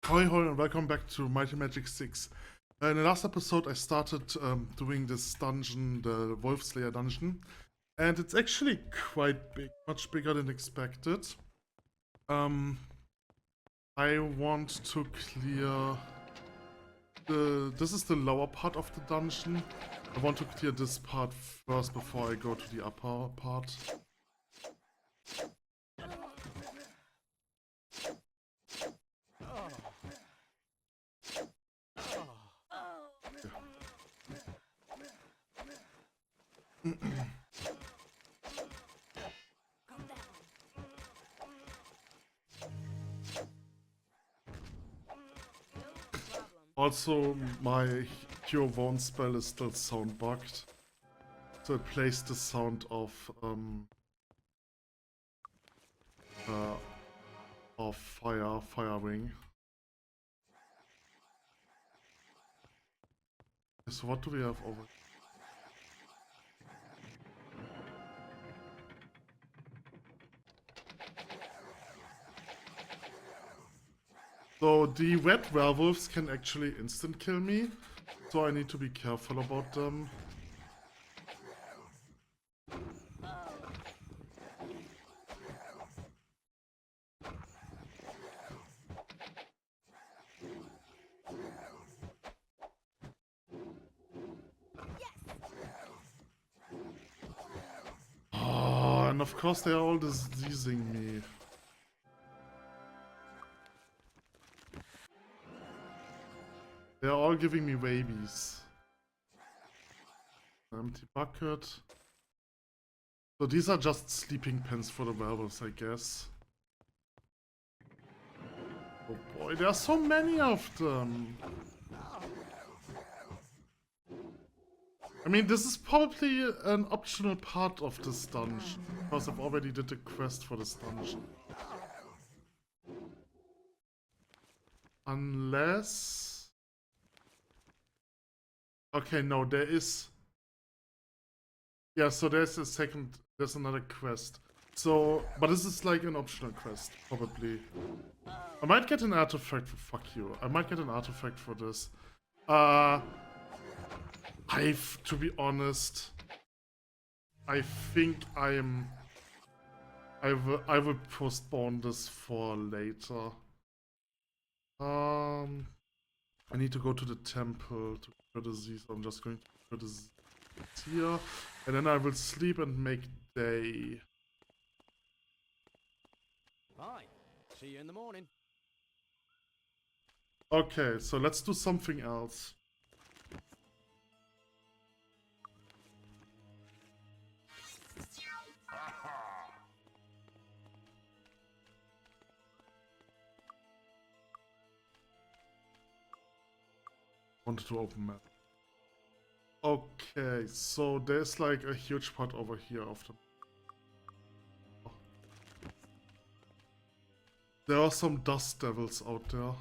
Hoi Hoi and welcome back to Mighty Magic 6. In the last episode I started doing this dungeon, the Wolf Slayer dungeon, and it's actually quite big, much bigger than expected. I want to clear this is the lower part of the dungeon. I want to clear this part first before I go to the upper part. Also, my Cure Wound spell is still sound bugged, so it plays the sound of firing. So what do we have over? So the red werewolves can actually instant kill me, so I need to be careful about them. Oh, and of course they are all diseasing me. They are all giving me babies. Empty bucket. So these are just sleeping pens for the werewolves, I guess. Oh boy, there are so many of them. I mean, this is probably an optional part of this dungeon, because I've already did the quest for this dungeon. Unless... Okay, no, there is... Yeah, so there's another quest. So, but this is like an optional quest, probably. I might get an artifact for... Fuck you. I might get an artifact for this. To be honest, I think I will postpone this for later. I need to go to the temple to cure disease. I'm just going to cure disease here, and then I will sleep and make day. Fine. See you in the morning. Okay, so let's do something else. Wanted to open map. Okay, so there's like a huge part over here of the... There are some dust devils out there.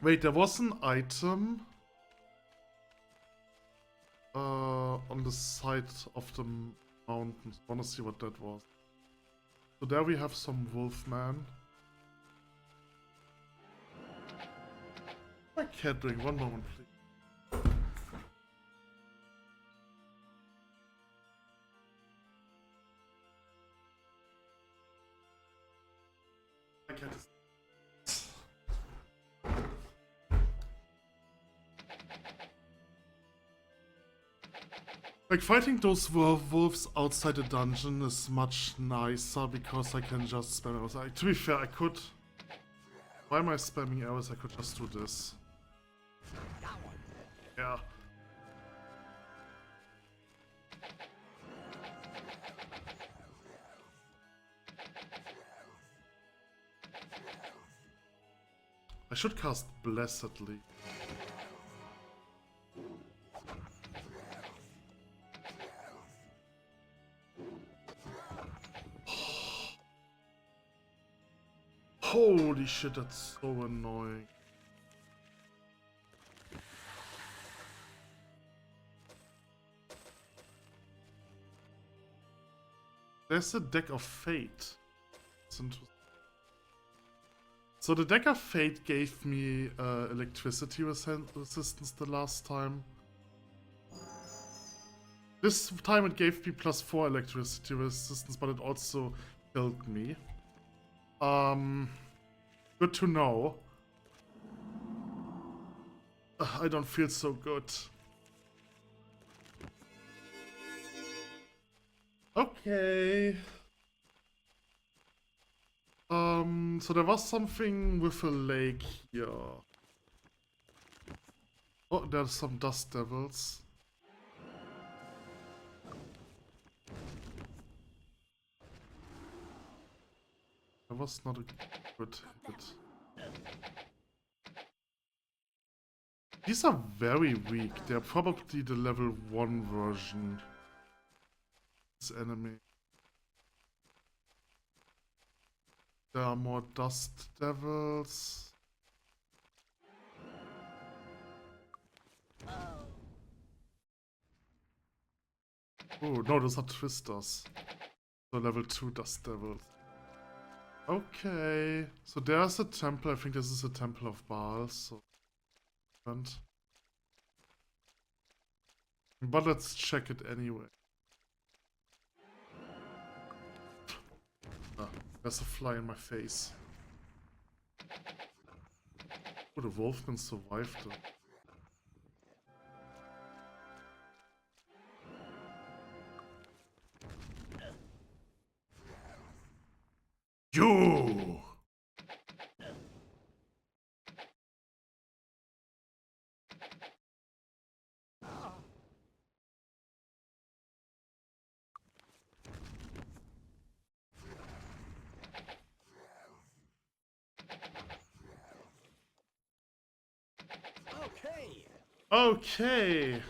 Wait, there was an item on the side of the mountains. I wanna see what that was. So there we have some wolfman. My cat doing? One moment, please. My cat is... Like, fighting those werewolves outside the dungeon is much nicer because I can just spam arrows. Like, to be fair, I could... Why am I spamming arrows? I could just do this. Yeah. I should cast Blessedly. Holy shit, that's so annoying. There's a deck of fate. It's interesting. So the Deck of Fate gave me electricity resistance the last time. This time it gave me +4 electricity resistance, but it also killed me. Good to know. I don't feel so good. Okay. So there was something with a lake here. Oh, there's some dust devils. That was not a good hit. These are very weak. They're probably the level 1 version. This enemy. There are more dust devils. Oh, no, those are twisters. So level 2 dust devils. Okay. So there's a temple. I think this is a temple of Baal. So. But let's check it anyway. Ah, there's a fly in my face. Oh, the wolfman survived it. You! Okay. Okay!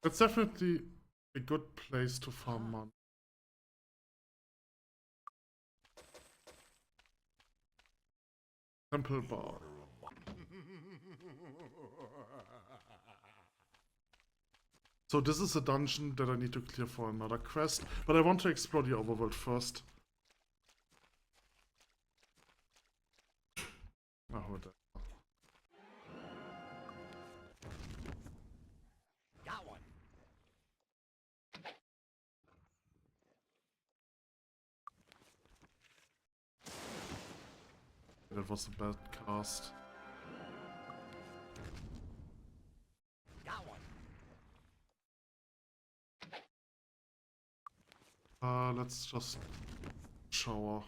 That's definitely a good place to farm money. Temple bar. So this is a dungeon that I need to clear for another quest, but I want to explore the overworld first. Oh, hold on. Got one. That was a bad cast. Got one. Let's just shower.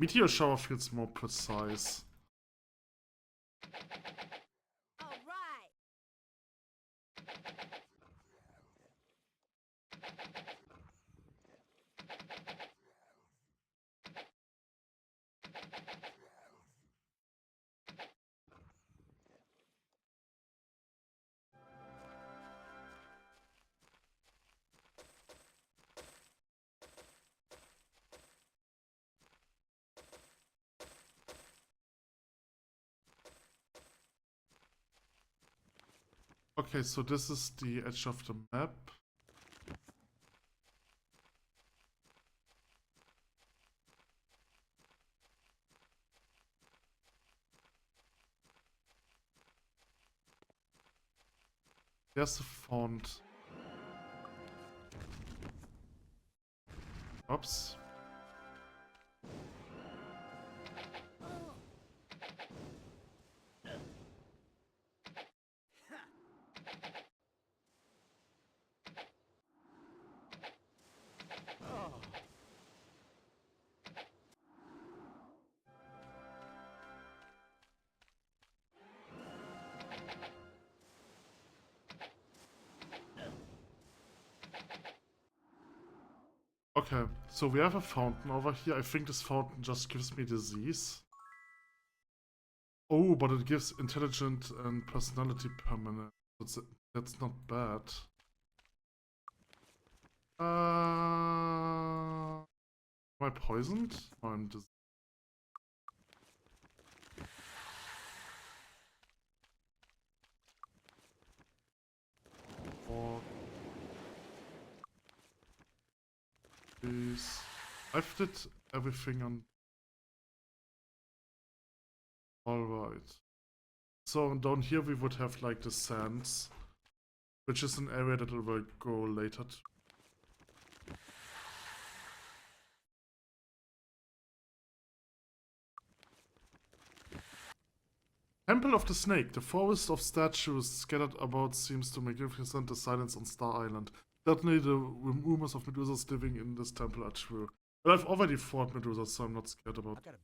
Meteor shower feels more precise. All right. Okay, so this is the edge of the map. There's a font. Oops. Okay, so we have a fountain over here. I think this fountain just gives me disease. Oh, but it gives intelligent and personality permanent. That's not bad. Am I poisoned? Or I'm just... Or... Please. I've did everything on. Alright. So down here we would have like the sands, which is an area that will go later. Temple of the Snake. The forest of statues scattered about seems to magnificent the silence on Star Island. Certainly the rumors of Medusas living in this temple are true. But I've already fought Medusas, so I'm not scared about it.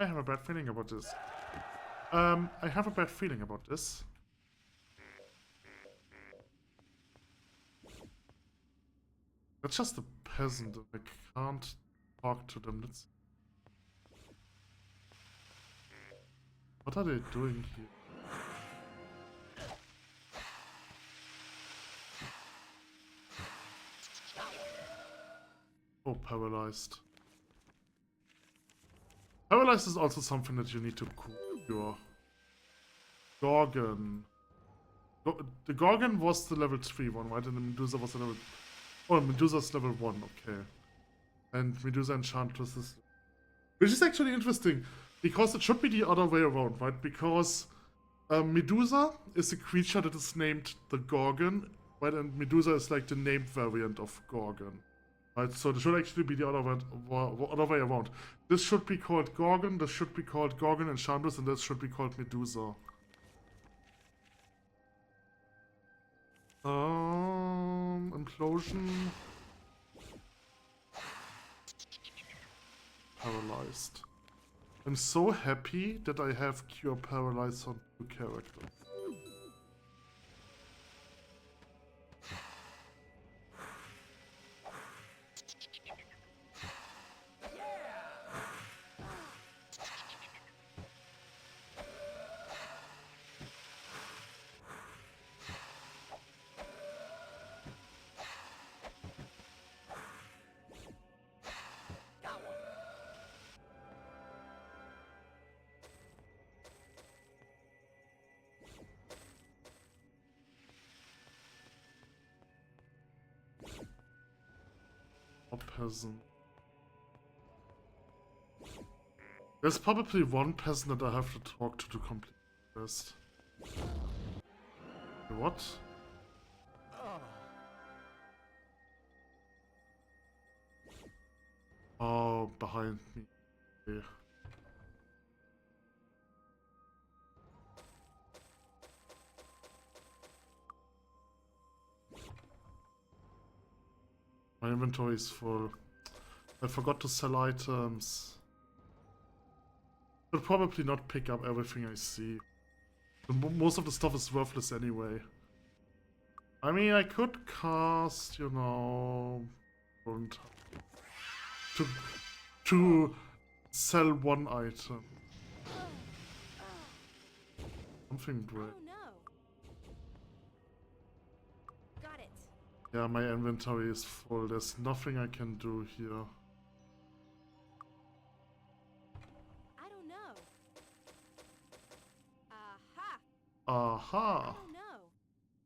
I have a bad feeling about this. I have a bad feeling about this. That's just a peasant, and I can't talk to them. Let's... What are they doing here? Oh, paralyzed. Paralyzed is also something that you need to cure. Gorgon. The Gorgon was the level 3 one, right? And the Medusa was the level... Oh, Medusa's level 1, okay. And Medusa Enchantress is... Which is actually interesting, because it should be the other way around, right? Because Medusa is a creature that is named the Gorgon, right? And Medusa is like the named variant of Gorgon. Right, so it should actually be the other way around. This should be called Gorgon, this should be called Gorgon Enchantress, and this should be called Medusa. Implosion. Paralyzed. I'm so happy that I have Cure Paralyzed on 2 characters. Peasant. There's probably one peasant that I have to talk to complete this. What? Oh, behind me. Okay. My inventory is full. I forgot to sell items. I'll probably not pick up everything I see. Most of the stuff is worthless anyway. I mean, I could cast, you know... To sell one item. Something great. Oh no. Got it. Yeah, my inventory is full. There's nothing I can do here. I don't know. Aha. Aha. I don't know.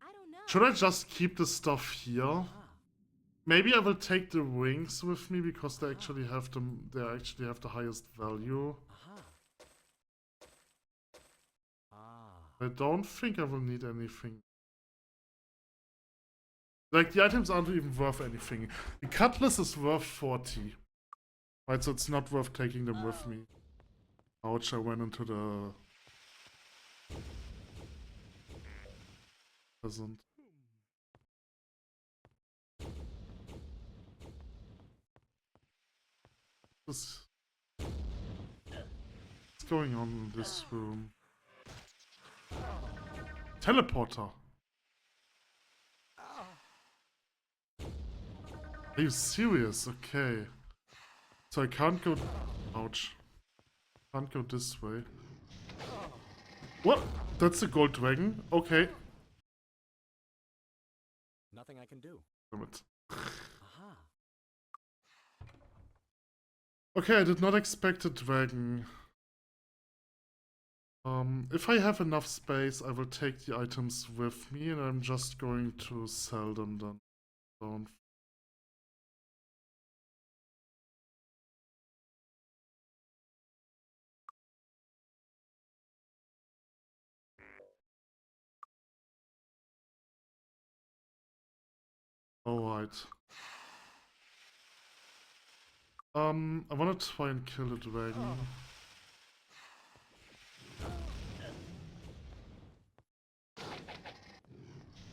I don't know. Should I just keep the stuff here? Maybe I will take the rings with me because they actually have them. They actually have the highest value. I don't think I will need anything. Like, the items aren't even worth anything. The cutlass is worth 40. Right, so it's not worth taking them with me. Ouch, I went into the... Peasant. What's going on in this room? Teleporter! Are you serious? Okay. So I can't go... Ouch. Can't go this way. What? That's a gold dragon? Okay. Nothing I can do. Damn it. Aha. Okay, I did not expect a dragon. If I have enough space, I will take the items with me and I'm just going to sell them then. Don't Alright. I wanna try and kill a dragon.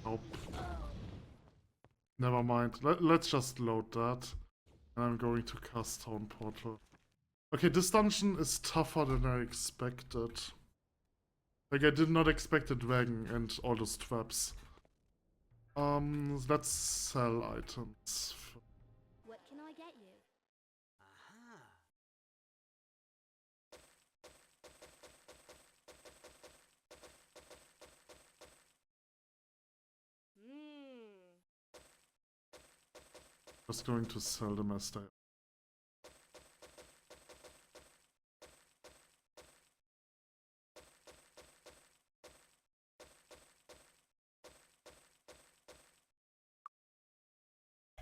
Nope. Never mind. Let's just load that. And I'm going to cast Stone Portal. Okay, this dungeon is tougher than I expected. Like, I did not expect a dragon and all those traps. Let's sell items. What can I get you? Aha. Mmm. Just going to sell them as they are.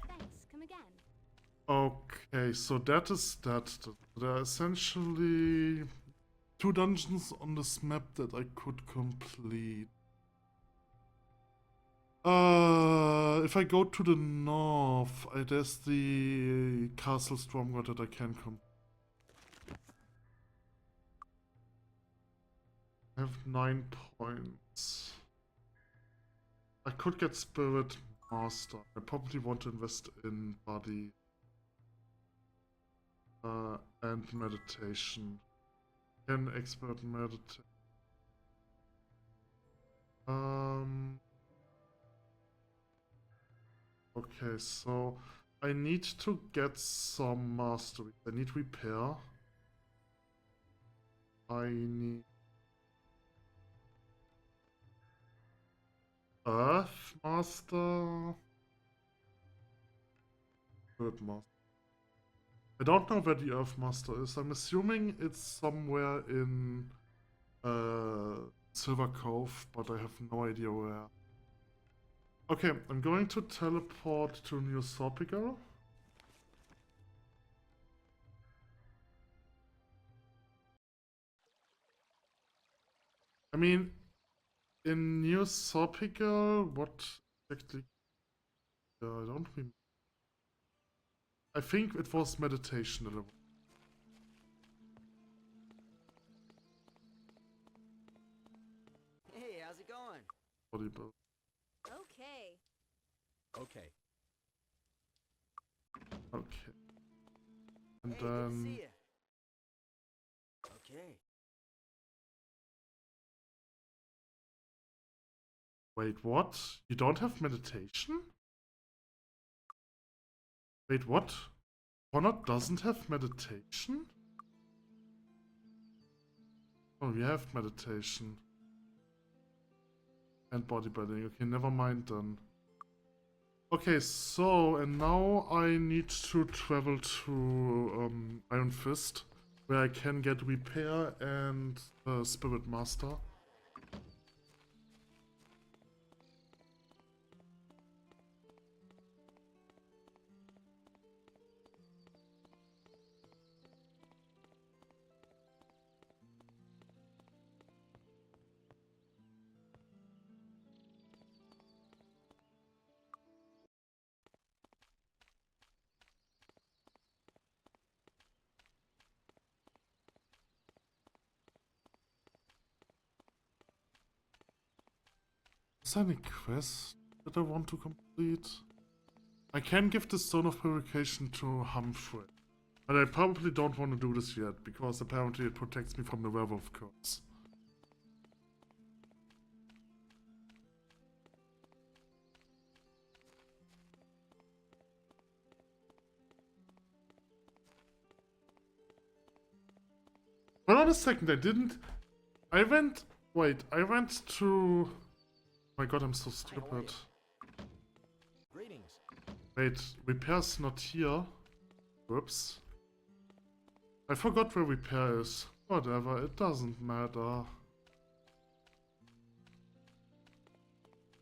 Thanks. Come again. Okay, so that is that. There are essentially 2 dungeons on this map that I could complete. If I go to the north, there's the Castle Stormguard that I can complete. I have 9 points. I could get Spirit Master. I probably want to invest in Body. And Meditation. Can expert meditate. Okay, so I need to get some mastery. I need repair. I need Earth Master. Spirit Master. I don't know where the Earth Master is. I'm assuming it's somewhere in Silver Cove, but I have no idea where. Okay, I'm going to teleport to New Sopigal. I mean, in New Sopigal, what exactly? I don't remember. I think it was meditation that I Hey, how's it going? bodybuild. Okay. Okay. Okay. And Hey, good to then see you. Okay. wait, what? You don't have meditation? Wait, what? Honor doesn't have meditation? Oh, we have meditation. And bodybuilding. Okay, never mind then. Okay, so, and now I need to travel to Iron Fist, where I can get Repair and Spirit Master. Is there any quest that I want to complete? I can give the Stone of Purification to Humphrey. But I probably don't want to do this yet, because apparently it protects me from the werewolf curse. Hold on a second, I went to... My god, I'm so stupid. Greetings. Wait, repair's not here. Whoops. I forgot where repair is. Whatever, it doesn't matter.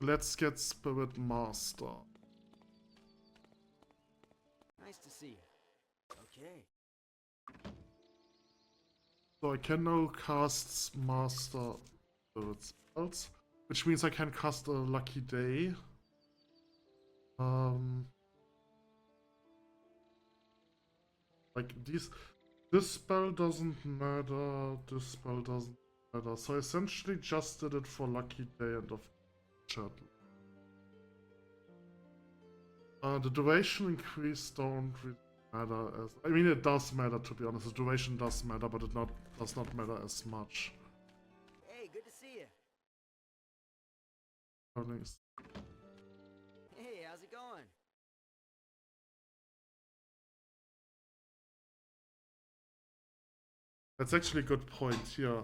Let's get Spirit Master. Nice to see you. Okay. So I can now cast Master Spirit spells, which means I can cast a Lucky Day. Like this spell doesn't matter, this spell doesn't matter. So I essentially just did it for Lucky Day and of Turtle. The duration increase don't really matter as... I mean, it does matter, to be honest. The duration does matter, but it does not matter as much. Hey, good to see you. Earnings. Hey, how's it going? That's actually a good point here.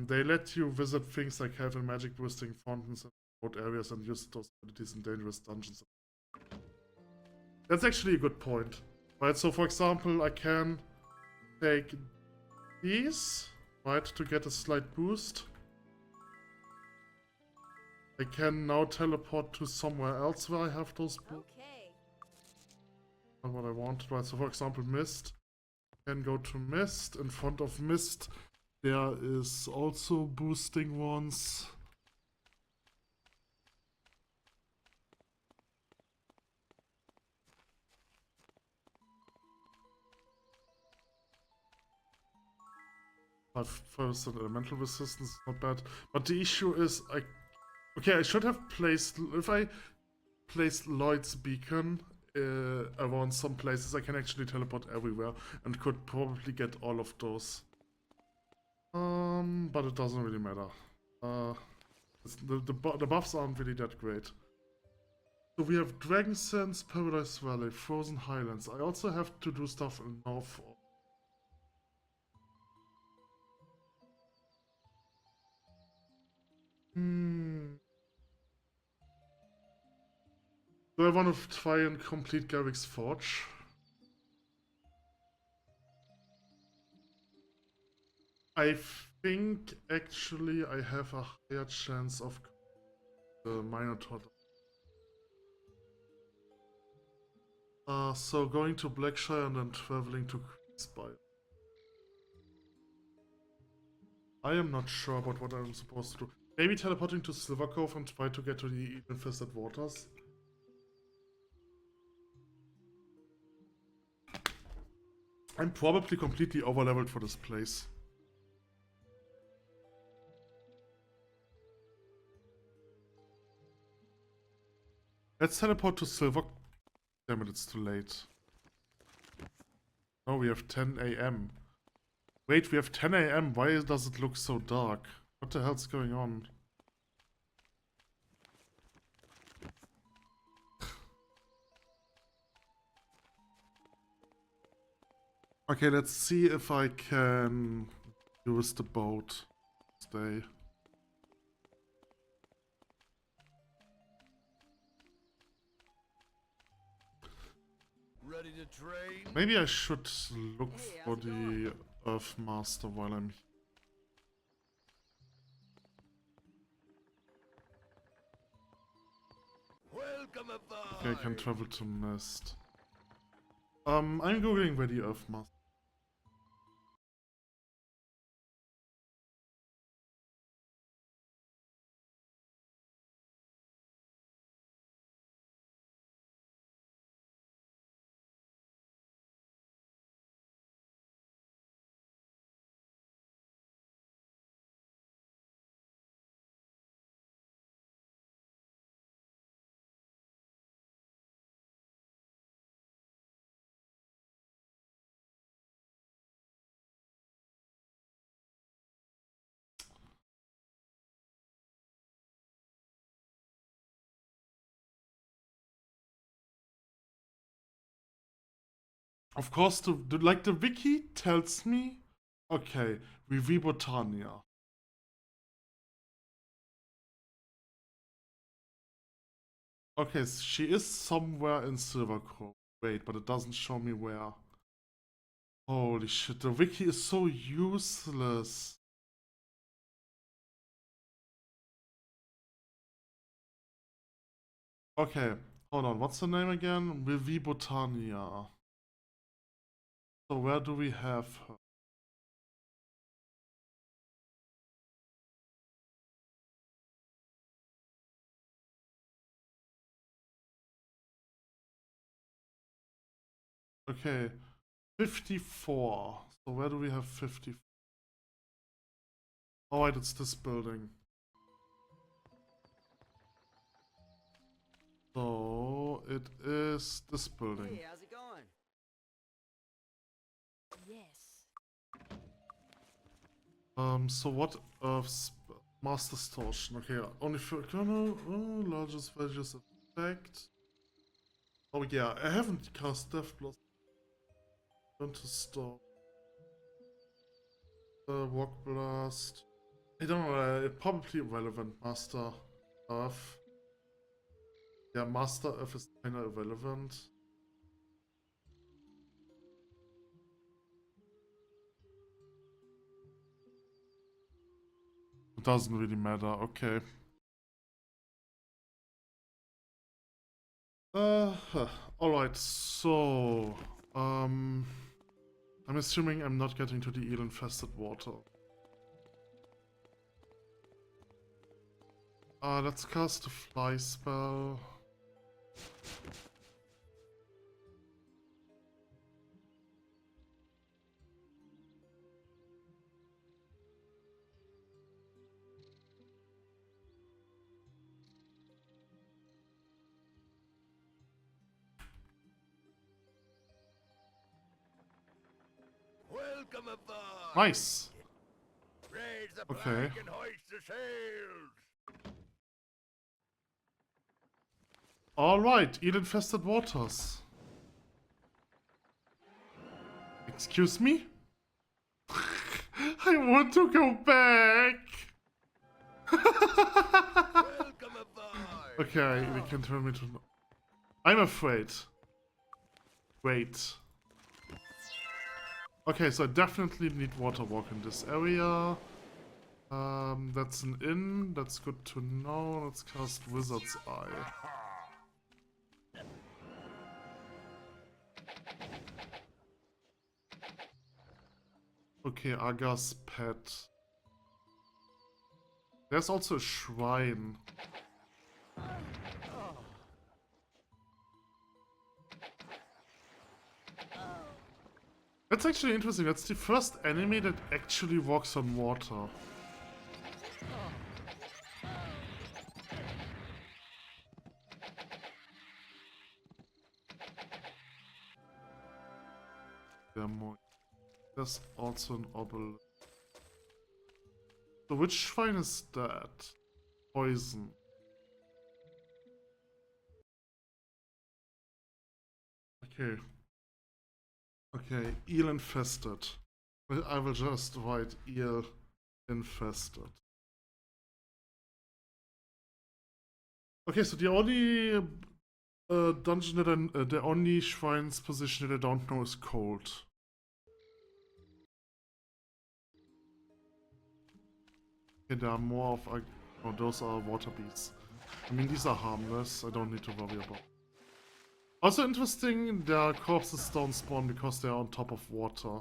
They let you visit things like health and magic boosting fountains in remote areas and use those abilities in dangerous dungeons. That's actually a good point. Right, so for example, I can take these, right, to get a slight boost. I can now teleport to somewhere else where I have those boosts. Okay. Not what I want. Right, so for example, Mist. I can go to Mist. In front of Mist, there is also boosting ones. But first, an elemental resistance is not bad. But the issue is, okay, I should have placed... If I placed Lloyd's Beacon around some places, I can actually teleport everywhere and could probably get all of those. But it doesn't really matter. The buffs aren't really that great. So we have Dragon Sense, Paradise Valley, Frozen Highlands. I also have to do stuff in North. Do I want to try and complete Garrick's Forge? I think actually I have a higher chance of the Minotaur. So going to Blackshire and then traveling to Spire. I am not sure about what I'm supposed to do. Maybe teleporting to Silver Cove and try to get to the Eden-Infested Waters. I'm probably completely overleveled for this place. Let's teleport to Silver... Damn it, it's too late. Oh, we have 10 AM. Wait, we have 10 AM. Why does it look so dark? What the hell's going on? Okay, let's see if I can use the boat. Stay. Ready to train? Maybe I should look Hey, for how's it the Earth Master while I'm here. Welcome aboard. Okay, I can travel to Mist. I'm googling where the Earth Master. Of course, the wiki tells me. Okay, Vivi Botania. Okay, she is somewhere in Silver Cove. Wait, but it doesn't show me where. Holy shit, the wiki is so useless. Okay, hold on, what's the name again? Vivi Botania. So where do we have her? Okay. 54. So where do we have 54? Oh, wait, it's this building. So it is this building. Hey, how's it going? Yes. So what of Master Distortion? Okay, only for kernel, largest values effect. Oh yeah, I haven't cast Death Blossom. Turn to stop. Walk Blast. I don't know, probably irrelevant. Master Earth. Yeah, Master Earth is kinda irrelevant. It doesn't really matter, okay. Alright, so... I'm assuming I'm not getting to the eel-infested water. Let's cast a fly spell. Welcome aboard. Nice! Raise the Okay. flag and hoist the sails. Alright, eel-infested waters. Excuse me? I want to go back! Welcome aboard. Okay, we can turn me to... I'm afraid. Wait. Okay, so I definitely need water walk in this area. That's an inn. That's good to know. Let's cast Wizard's Eye. Okay, Aga's pet. There's also a shrine. That's actually interesting. That's the first enemy that actually walks on water. There's also an obelisk. So which shrine is that? Poison. Okay. Okay, eel infested. I will just write eel infested. Okay, so the only dungeon that the only shrine's position that I don't know is cold. Okay, there are more of... oh, those are water beasts. I mean, these are harmless. I don't need to worry about. Also interesting, their corpses don't spawn because they're on top of water.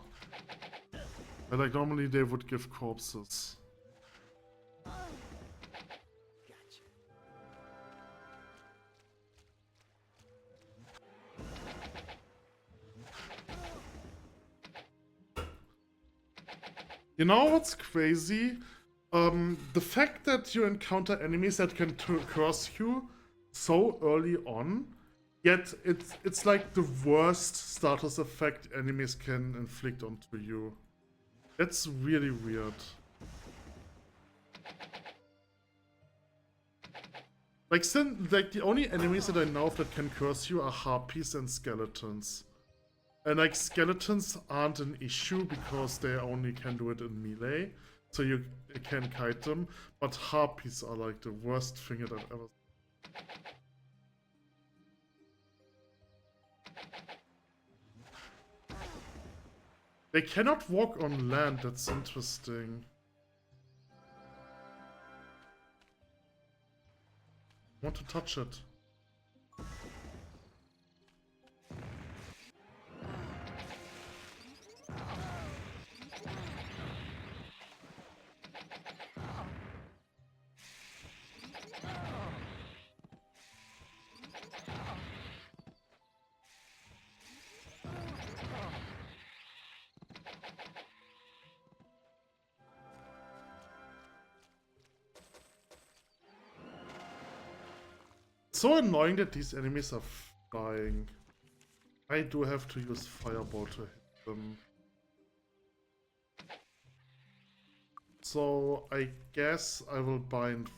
But like normally they would give corpses. Gotcha. You know what's crazy? The fact that you encounter enemies that can curse you so early on, yet it's like the worst status effect enemies can inflict onto you. That's really weird. Like the only enemies that I know of that can curse you are harpies and skeletons. And like skeletons aren't an issue because they only can do it in melee, so you can kite them. But harpies are like the worst thing that I've ever seen. They cannot walk on land, that's interesting. I want to touch it. so annoying that these enemies are flying. I do have to use Fireball to hit them. So I guess I will bind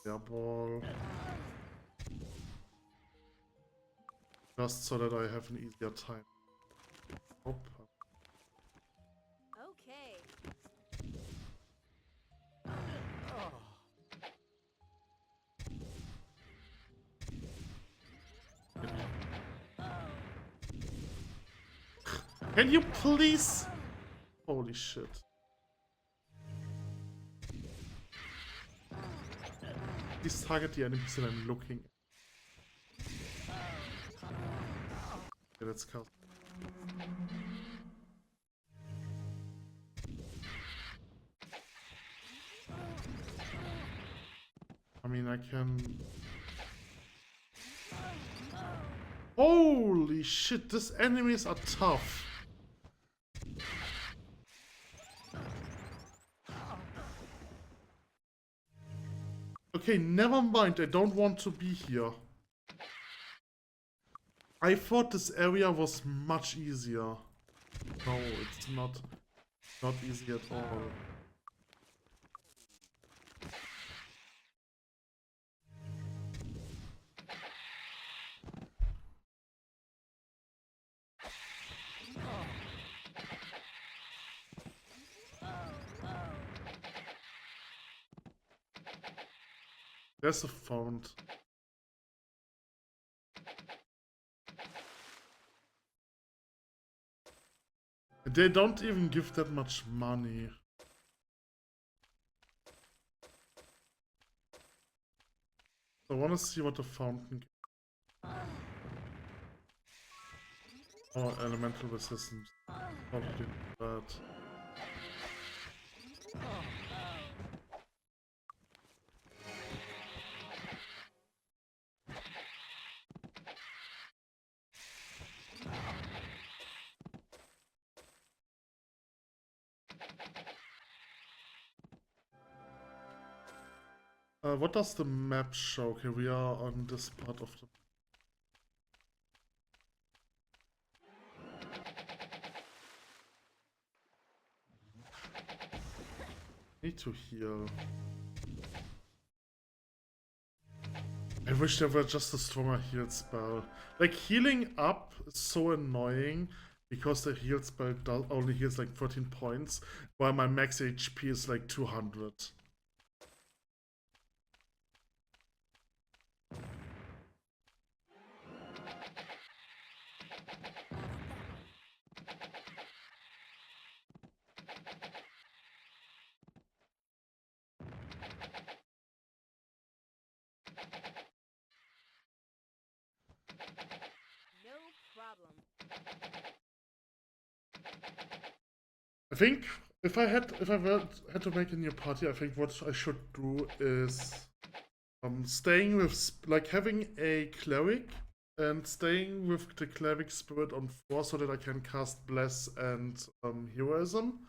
Fireball. Just so that I have an easier time. Oh, Okay. can you please? Holy shit. Please target the enemies that I'm looking at. Okay, let's cast. I mean, I can... Holy shit, these enemies are tough. Okay, never mind, I don't want to be here. I thought this area was much easier. No, it's not easy at all. There's a font. They don't even give that much money. I want to see what the fountain gives. Oh, elemental resistance. Probably that. What does the map show? Okay, we are on this part of the... Need to heal. I wish there were just a stronger heal spell. Like, healing up is so annoying because the heal spell only heals like 13 points, while my max HP is like 200. No problem. I think if I had to make a new party, I think what I should do is staying with like having a cleric and staying with the cleric spirit on 4 so that I can cast bless and heroism,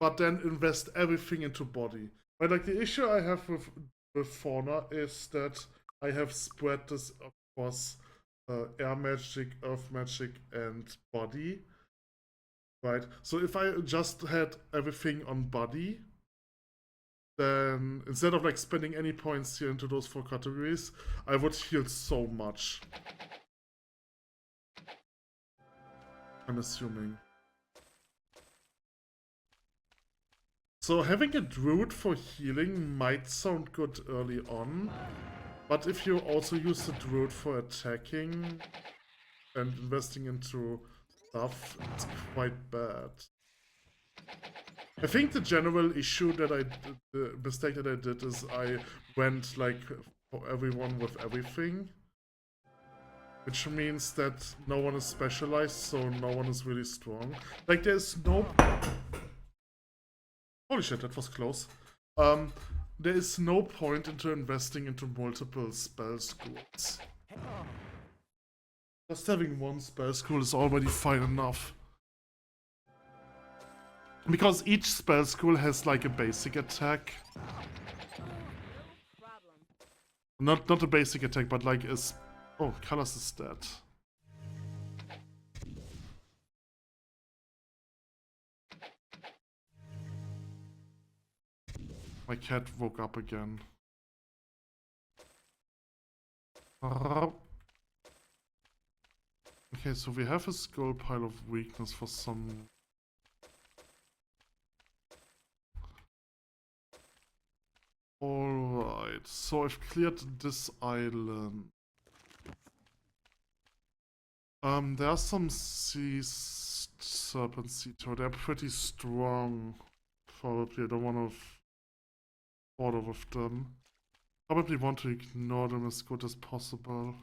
but then invest everything into body. But like the issue I have with fauna is that I have spread this across air magic, earth magic, and body. Right, so if I just had everything on body, then instead of like spending any points here into those 4 categories, I would heal so much. I'm assuming. So having a druid for healing might sound good early on, but if you also use the druid for attacking and investing into stuff, it's quite bad. I think the general issue that the mistake that I did is I went like for everyone with everything. Which means that no one is specialized, so no one is really strong. Like there's no... Holy shit, that was close. There is no point into investing into multiple spell schools. Just having one spell school is already fine enough. Because each spell school has like a basic attack. No problem. Not a basic attack, but like a Oh, Colors is dead. My cat woke up again. Okay, so we have a skull pile of weakness for some. Alright, so I've cleared this island. There are some sea serpents, they're pretty strong. Probably, I don't want to bother with them. Probably want to ignore them as good as possible.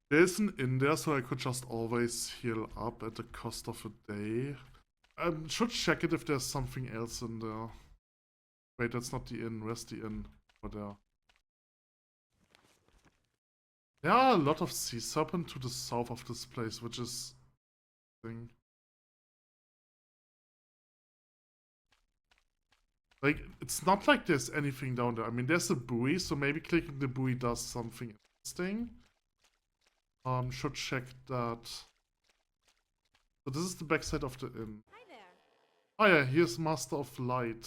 There isn't in there, so I could just always heal up at the cost of a day. I should check it if there's something else in there. Wait, that's not the inn. Where's the inn? Over there. There are a lot of sea serpent to the south of this place, which is thing. Like, it's not like there's anything down there. I mean, there's a buoy, so maybe clicking the buoy does something interesting. Should check that. So this is the backside of the inn. Hi there. Oh yeah, here's Master of Light.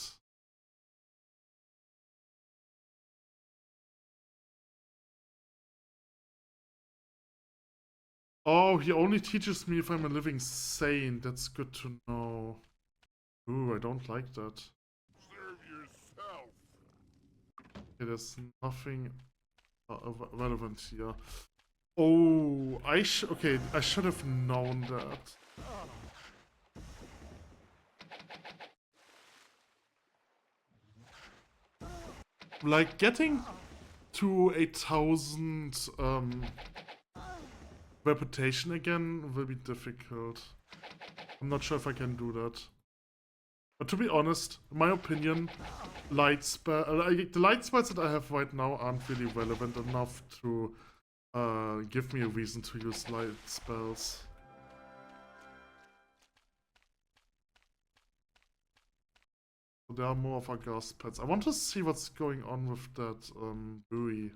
Oh, he only teaches me if I'm a living saint. That's good to know. Ooh, I don't like that. Serve yourself. Okay, there's nothing relevant here. Oh, okay, I should have known that. Like, getting to 1,000 reputation again will be difficult. I'm not sure if I can do that. But to be honest, in my opinion, the light spells that I have right now aren't really relevant enough to give me a reason to use light spells. So there are more of our gas pads. I want to see what's going on with that buoy.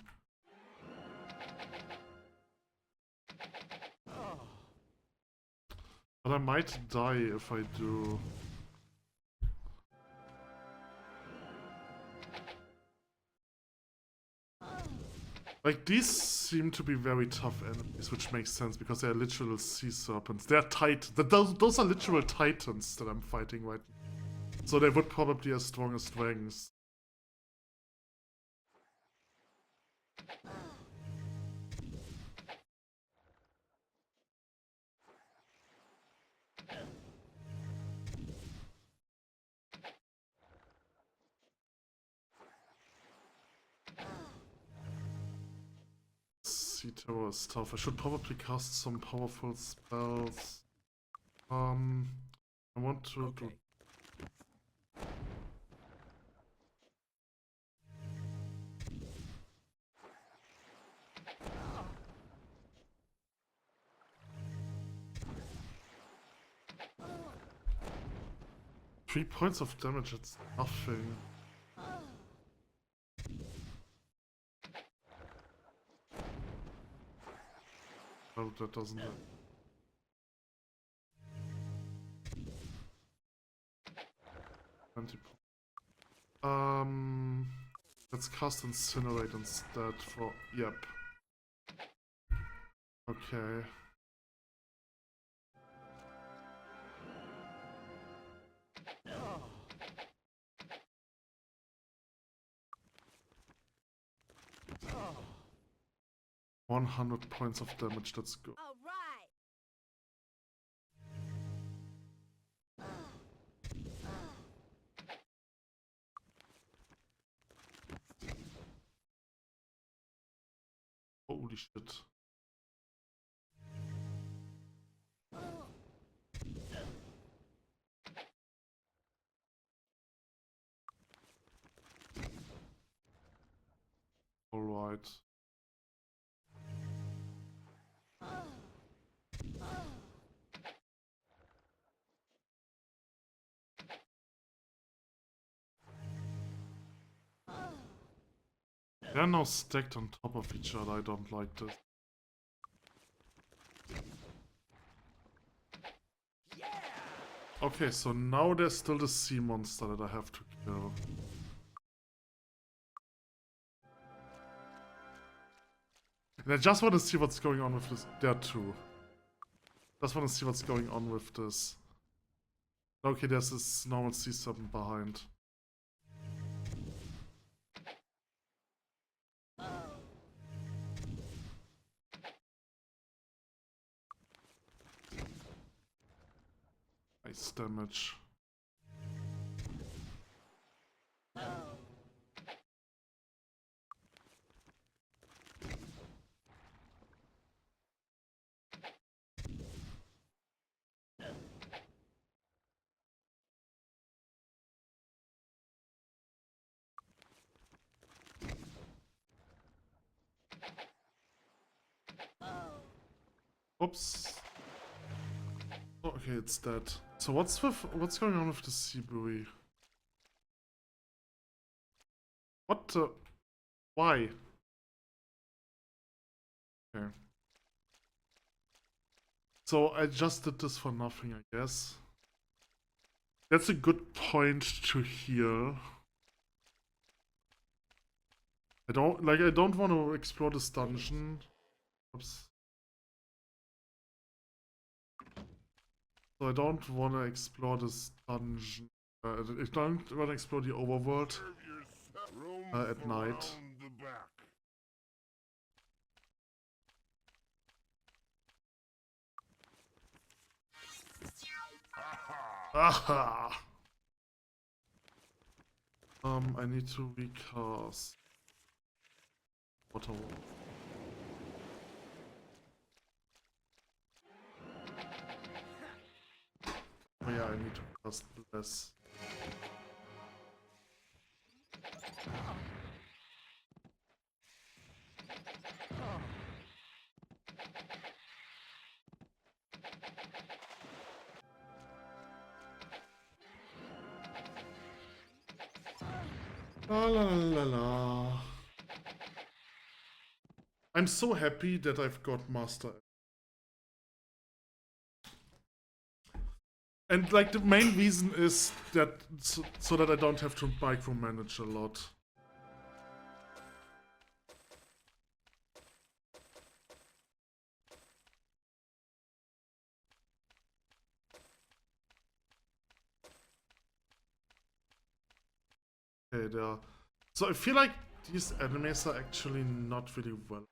But I might die if I do. Like, these seem to be very tough enemies, which makes sense because they're literal sea serpents. They're those are literal titans that I'm fighting right now. So they would probably be as strong as dragons. Sea Terror is tough. I should probably cast some powerful spells. I want to do. 3 points of damage, it's nothing. Oh, that doesn't work. Let's cast Incinerate instead for... Yep. Okay. Oh. 100 points of damage, that's good. All right. Holy shit. Alright. They're now stacked on top of each other. I don't like this. Okay, so now there's still the sea monster that I have to kill. And I just want to see what's going on with this. There too. Just want to see what's going on with this. Okay, there's this normal sea serpent behind. Nice damage. Oops. Okay, it's dead. So what's going on with the sea buoy? What the? Why? Okay. So I just did this for nothing, I guess. That's a good point to heal. I don't want to explore this dungeon. Oops. So I don't want to explore this dungeon. I don't want to explore the overworld at night. Aha! I need to recast water. Oh yeah, I need to cast less. La la la la. I'm so happy that I've got Master. And like the main reason is that so that I don't have to micromanage a lot. Okay, there. So I feel like these enemies are actually not really well.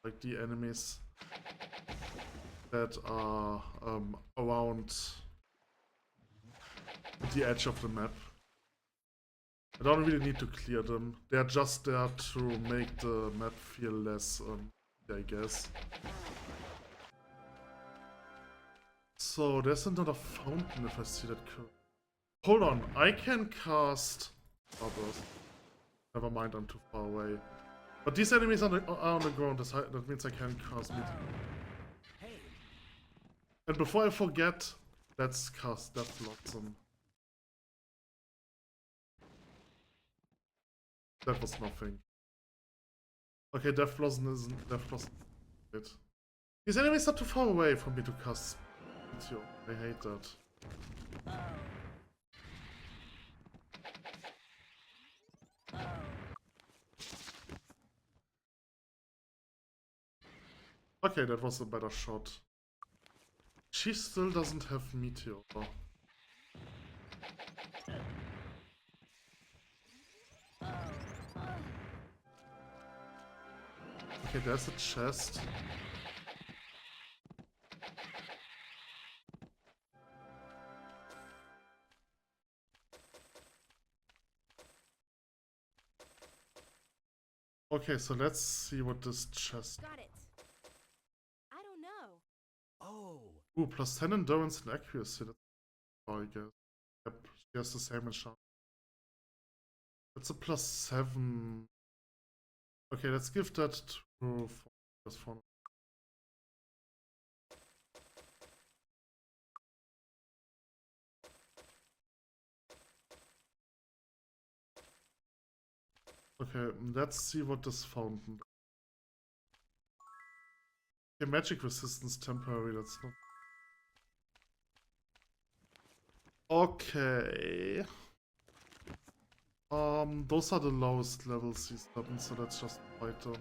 Like the enemies that are around the edge of the map. I don't really need to clear them. They're just there to make the map feel less, I guess. So there's another fountain if I see that correctly. Hold on, I can cast others. Never mind, I'm too far away. But these enemies are on the ground, that means I can cast me. And before I forget, let's cast Death Blossom. That was nothing. Okay, Death Blossom isn't. Death Blossom. Wait. These enemies are too far away for me to cast Meteor. I hate that. Okay, that was a better shot. She still doesn't have Meteor. Okay, there's a chest. Okay, so let's see what this chest. Got it. I don't know. Oh. Ooh, plus 10 endurance and accuracy. That's all I guess. Yep, she has the same enchantment. That's a plus 7. Okay, let's give that to +4. Okay, let's see what this fountain. Okay, magic resistance temporary, that's not. Okay. Those are the lowest levels he's gotten, so let's just fight them.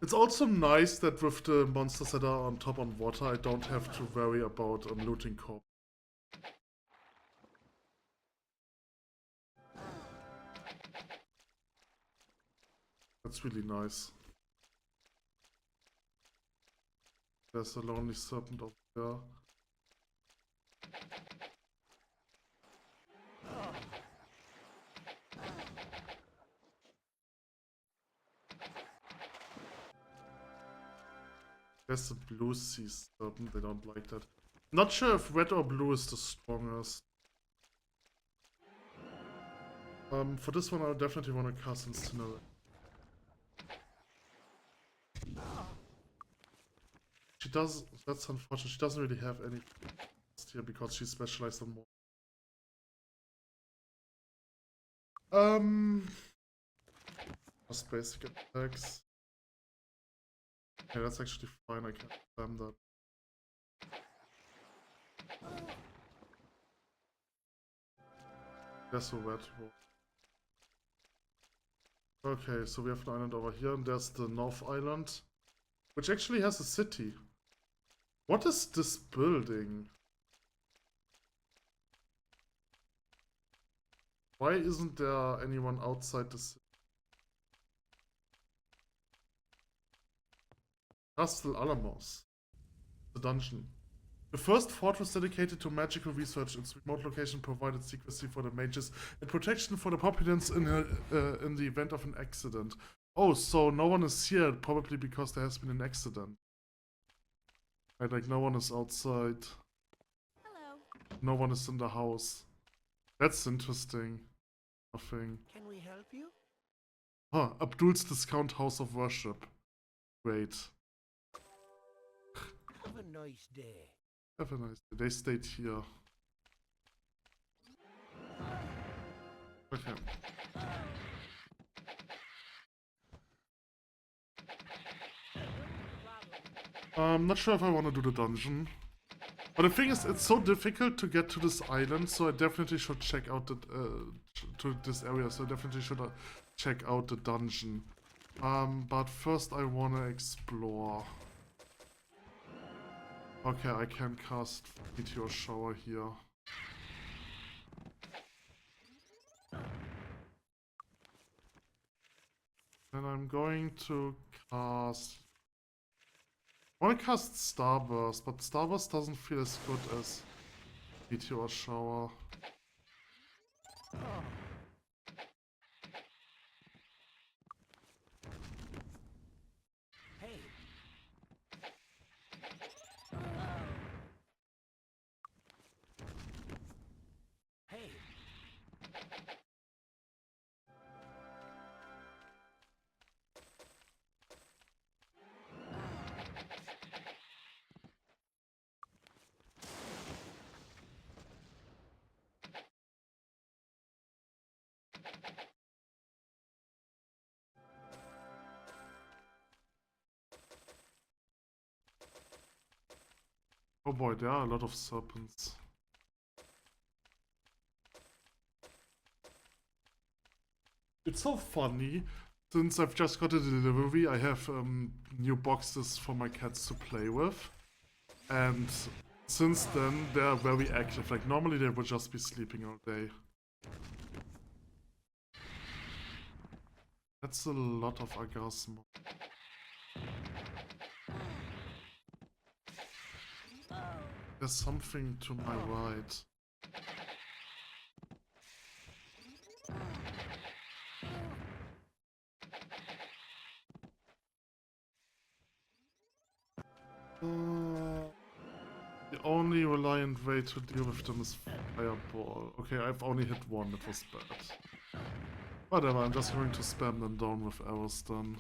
It's also nice that with the monsters that are on top on water, I don't have to worry about looting corp. That's really nice. There's a lonely serpent over there. There's a blue sea serpent, they don't like that. Not sure if red or blue is the strongest. For this one I definitely want to cast Incinerate. She does, that's unfortunate, she doesn't really have any here because she's specialized on more. Just basic attacks. Okay, that's actually fine, I can spam that. There's a red one. Okay, so we have an island over here, and there's the North Island, which actually has a city. What is this building? Why isn't there anyone outside the city? Castle Alamos. The dungeon. The first fortress dedicated to magical research. Its remote location provided secrecy for the mages and protection for the populace in the event of an accident. Oh, so no one is here, probably because there has been an accident. Right, like no one is outside. Hello. No one is in the house. That's interesting. Nothing. Can we help you? Huh, Abdul's Discount House of Worship. Great. Have a nice day. Have a nice day. They stayed here. Okay. I'm not sure if I want to do the dungeon. But the thing is, it's so difficult to get to this island, so I definitely should check out the, to this area, so I definitely should check out the dungeon. But first I want to explore. Okay, I can cast Meteor Shower here. And I'm going to cast... I want to cast Starburst, but Starburst doesn't feel as good as Meteor Shower. Hey. Hey. Oh boy, there are a lot of serpents. It's so funny. Since I've just got a delivery, I have new boxes for my cats to play with. And since then, they're very active. Like, normally they would just be sleeping all day. That's a lot of Agasmo. There's something to my right. The only reliant way to deal with them is Fireball. Okay, I've only hit one, it was bad. Whatever, I'm just going to spam them down with arrows then.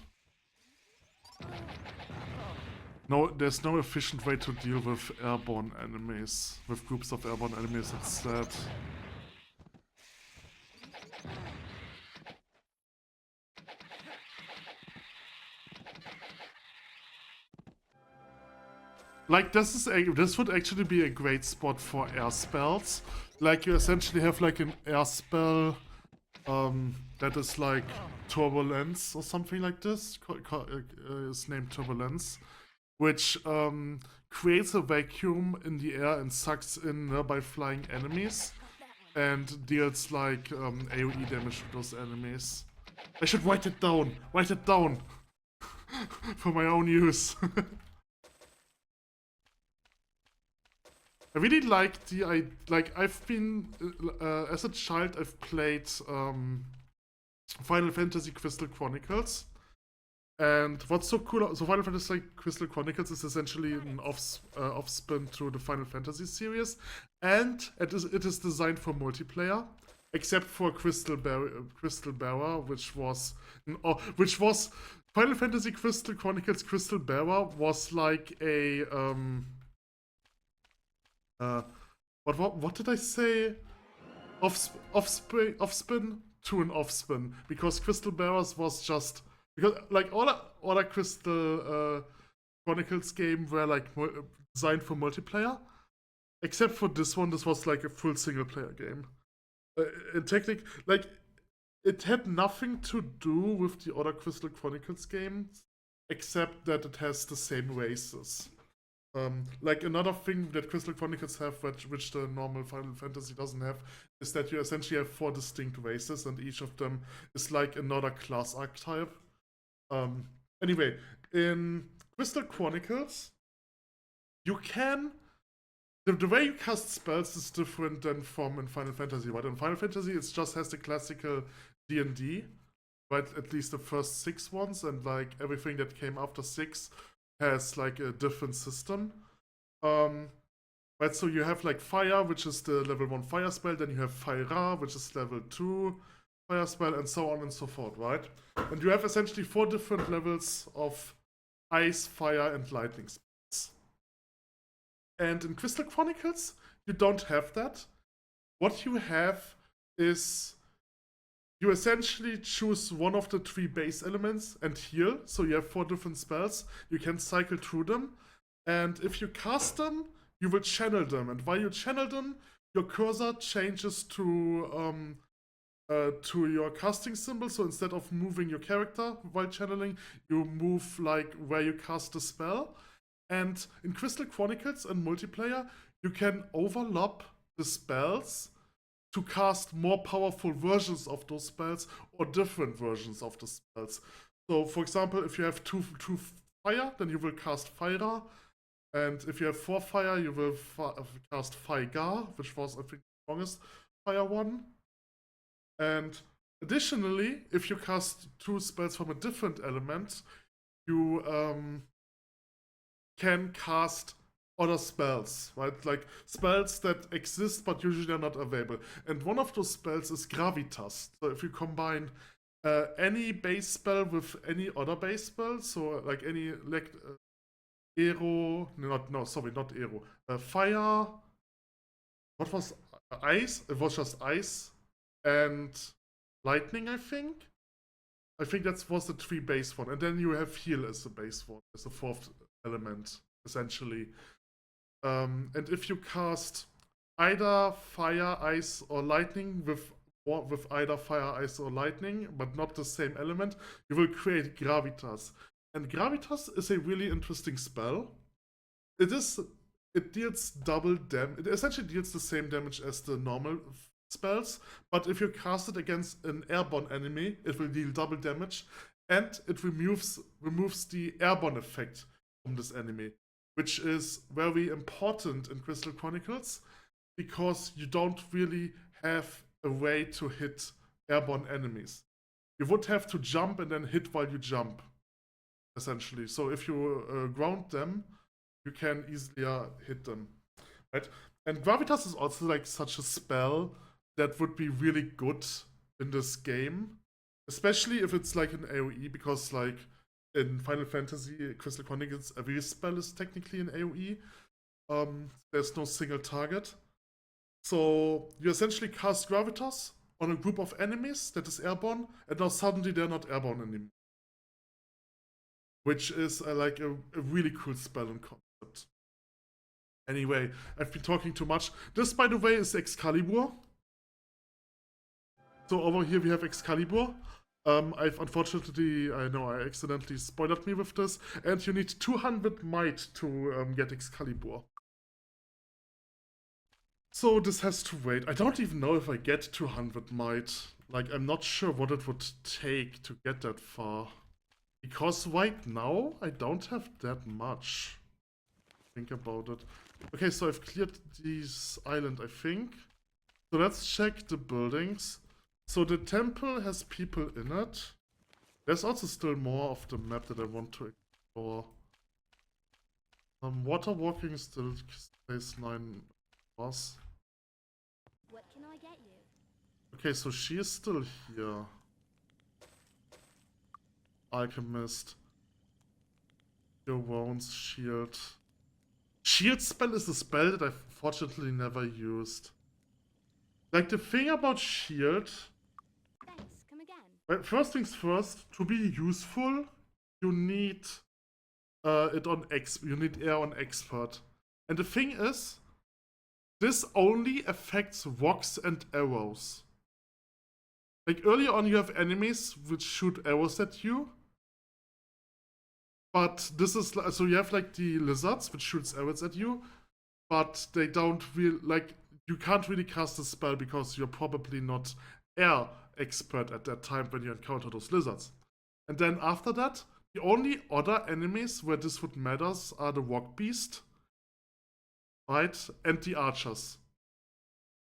No, there's no efficient way to deal with airborne enemies, with groups of airborne enemies instead. Like, this would actually be a great spot for air spells. Like, you essentially have like an air spell that is like turbulence or something like this. It's named turbulence, which creates a vacuum in the air and sucks in nearby flying enemies and deals like AoE damage to those enemies. I should write it down. Write it down for my own use. I really like I've been as a child I've played Final Fantasy Crystal Chronicles, and what's so cool, so Final Fantasy Crystal Chronicles is essentially an offspin to the Final Fantasy series, and it is designed for multiplayer, except for Crystal Bearer, which was Final Fantasy Crystal Chronicles. Crystal Bearer was like a what did I say? Offspin to an offspin, because Crystal Bearers was just because like all other Crystal Chronicles game were like designed for multiplayer, except for this one. This was like a full single player game. In technique, like it had nothing to do with the other Crystal Chronicles games, except that it has the same races. Like another thing that Crystal Chronicles have, which the normal Final Fantasy doesn't have, is that you essentially have 4 distinct races, and each of them is like another class archetype. Anyway, in Crystal Chronicles, you can the way you cast spells is different than from in Final Fantasy. Right? In Final Fantasy, it just has the classical D&D, right? At least the first 6 ones, and like everything that came after 6 has like a different system. Right, so you have like fire, which is the level 1 fire spell, then you have fire, which is level 2 fire spell, and so on and so forth, right? And you have essentially 4 different levels of ice, fire, and lightning spells. And in Crystal Chronicles, you don't have that. What you have is you essentially choose one of the 3 base elements and heal. So you have 4 different spells. You can cycle through them. And if you cast them, you will channel them. And while you channel them, your cursor changes to your casting symbol. So instead of moving your character while channeling, you move like where you cast the spell. And in Crystal Chronicles and multiplayer, you can overlap the spells to cast more powerful versions of those spells or different versions of the spells. So, for example, if you have two fire, then you will cast Fire. And if you have 4 fire, you will cast Fire, which was, I think, the strongest fire one. And additionally, if you cast 2 spells from a different element, you can cast other spells, right? Like spells that exist but usually are not available. And one of those spells is Gravitas. So if you combine any base spell with any other base spell, so like any Aero, not Aero, Fire. What was Ice? It was just Ice and Lightning, I think. I think that was the 3 base one, and then you have Heal as the base one, as the 4th element, essentially. And if you cast either fire, ice, or lightning with either fire, ice, or lightning, but not the same element, you will create Gravitas. And Gravitas is a really interesting spell. It deals double damage. It essentially deals the same damage as the normal spells, but if you cast it against an airborne enemy, it will deal double damage, and it removes the airborne effect from this enemy, which is very important in Crystal Chronicles, because you don't really have a way to hit airborne enemies. You would have to jump and then hit while you jump, essentially. So if you ground them, you can easily hit them, right? And Gravitas is also like such a spell that would be really good in this game, especially if it's like an AoE, because like in Final Fantasy Crystal Chronicles, every spell is technically an AoE. There's no single target. So you essentially cast Gravitas on a group of enemies that is airborne, and now suddenly they're not airborne anymore. Which is like a really cool spell and concept. Anyway, I've been talking too much. This, by the way, is Excalibur. So over here we have Excalibur. I've unfortunately, I know I accidentally spoiled me with this, and you need 200 might to get Excalibur. So this has to wait. I don't even know if I get 200 might. Like, I'm not sure what it would take to get that far. Because right now, I don't have that much. Think about it. Okay, so I've cleared this island, I think. So let's check the buildings. So the temple has people in it. There's also still more of the map that I want to explore. Water walking still stays 9 hours. What can I get you? Okay, so she is still here. Alchemist. Your wounds, shield. Shield spell is a spell that I've fortunately never used. Like, the thing about shield... Thanks, come again. Well, first things first, to be useful, you need it on you need air on expert. And the thing is, this only affects rocks and arrows. Like, earlier on you have enemies which shoot arrows at you. But this is, so you have like the lizards which shoots arrows at you. But they don't really, like, you can't really cast a spell because you're probably not air expert at that time when you encounter those lizards. And then after that, the only other enemies where this would matter are the rock beast, right, and the archers,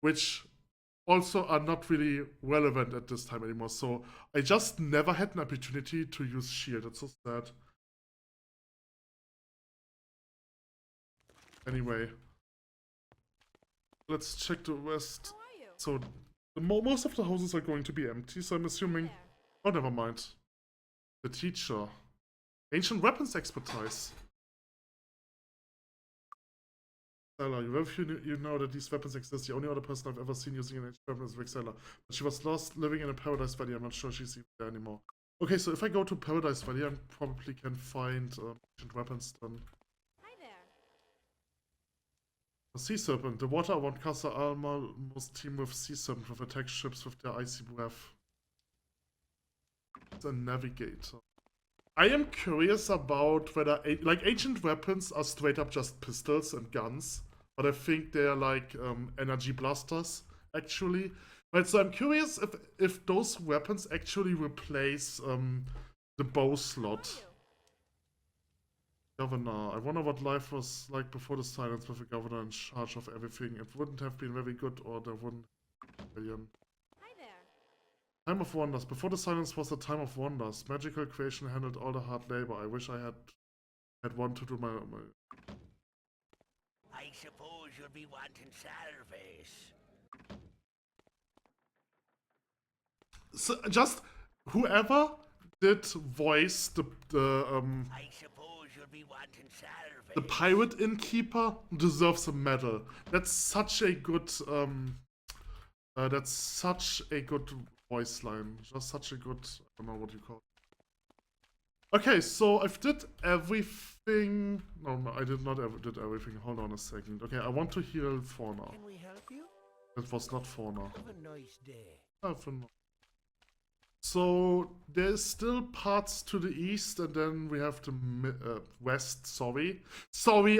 which also are not really relevant at this time anymore. So I just never had an opportunity to use shield. It's so sad. Anyway, let's check the rest. How are you? So most of the houses are going to be empty, so I'm assuming... There. Oh, never mind. The teacher. Ancient weapons expertise. Vexella, you know that these weapons exist. The only other person I've ever seen using an ancient weapon is Vexella. But she was lost living in a Paradise Valley. I'm not sure she's even there anymore. Okay, so if I go to Paradise Valley, I probably can find ancient weapons then. Hi there. A sea serpent. The water around Casa Alma must team with sea serpent with attack ships with their icy breath. It's a navigator. I am curious about whether, like, ancient weapons are straight up just pistols and guns, but I think they are like energy blasters, actually. Right, so I'm curious if those weapons actually replace the bow slot. Governor. I wonder what life was like before the silence with a governor in charge of everything. It wouldn't have been very good, or there wouldn't be a Hi there. Time of Wonders. Before the silence was a time of wonders. Magical creation handled all the hard labor. I wish I had one to do my... I suppose you'll be wanting service. So just whoever did voice the I suppose you'll be wanting service. the pirate innkeeper deserves a medal. That's such a good voice line. Just such a good, I don't know what you call it. Okay, so I've did everything. No, I did not did everything. Hold on a second. Okay, I want to heal Fauna. Can we help you? That was not Fauna. Have a nice day. So there's still parts to the east, and then we have the west. Sorry,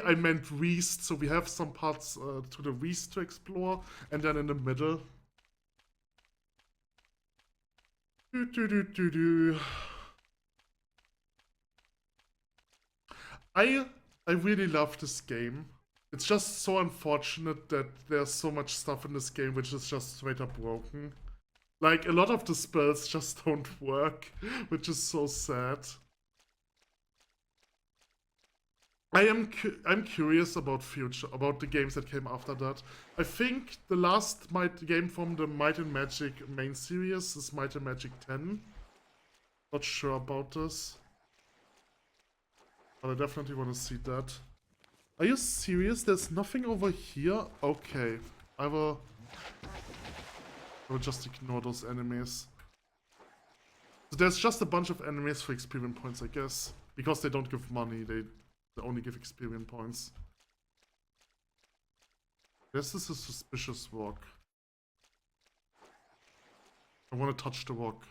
I meant west. So we have some parts to the west to explore, and then in the middle. I really love this game. It's just so unfortunate that there's so much stuff in this game which is just straight up broken. Like, a lot of the spells just don't work, which is so sad. I'm curious about the games that came after that. I think the last game from the Might and Magic main series is Might and Magic 10. Not sure about this. But I definitely want to see that. Are you serious? There's nothing over here? Okay. I will just ignore those enemies. So there's just a bunch of enemies for experience points, I guess. Because they don't give money, they only give experience points. This is a suspicious rock. I want to touch the rock.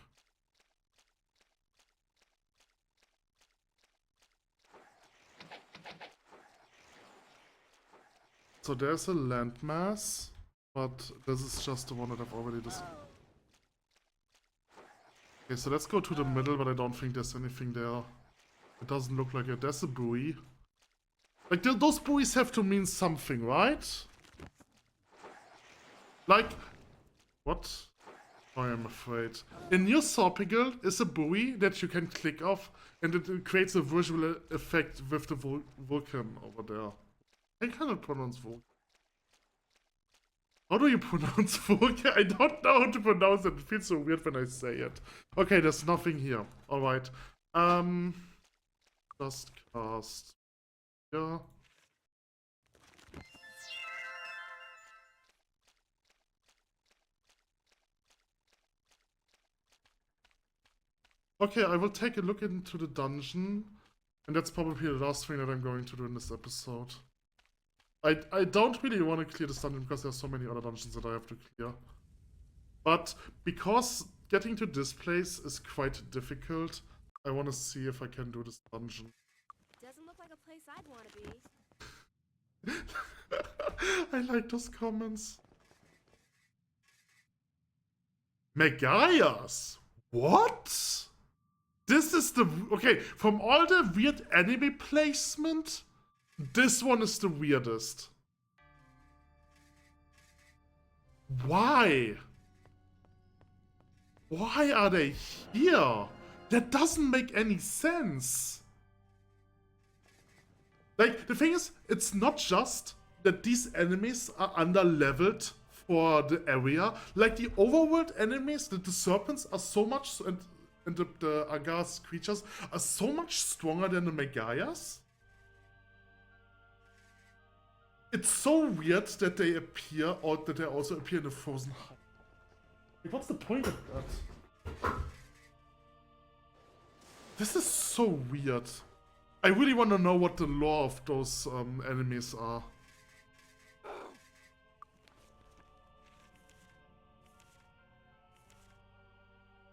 So there's a landmass, but this is just the one that I've already discovered. Okay, so let's go to the middle, but I don't think there's anything there. It doesn't look like it. There's a buoy. Like, those buoys have to mean something, right? Like, what? I am afraid. In New Sorpigal is a buoy that you can click off, and it creates a visual effect with the vulcan over there. I cannot pronounce vulcan. How do you pronounce vulcan? I don't know how to pronounce it. It feels so weird when I say it. Okay, there's nothing here. Alright. Just cast. Yeah. Okay, I will take a look into the dungeon, and that's probably the last thing that I'm going to do in this episode. I don't really want to clear this dungeon because there's so many other dungeons that I have to clear. But because getting to this place is quite difficult, I want to see if I can do this dungeon. Doesn't look like a place I'd want to be. I like those comments. Megaias? What? This is the... Okay, from all the weird anime placement, this one is the weirdest. Why? Why are they here? That doesn't make any sense. Like, the thing is, it's not just that these enemies are under-leveled for the area. Like, the overworld enemies, the serpents are so much... And the Agar's creatures are so much stronger than the Megaias. It's so weird that they appear, or that they also appear in the frozen heart. Like, what's the point of that? This is so weird. I really want to know what the lore of those enemies are.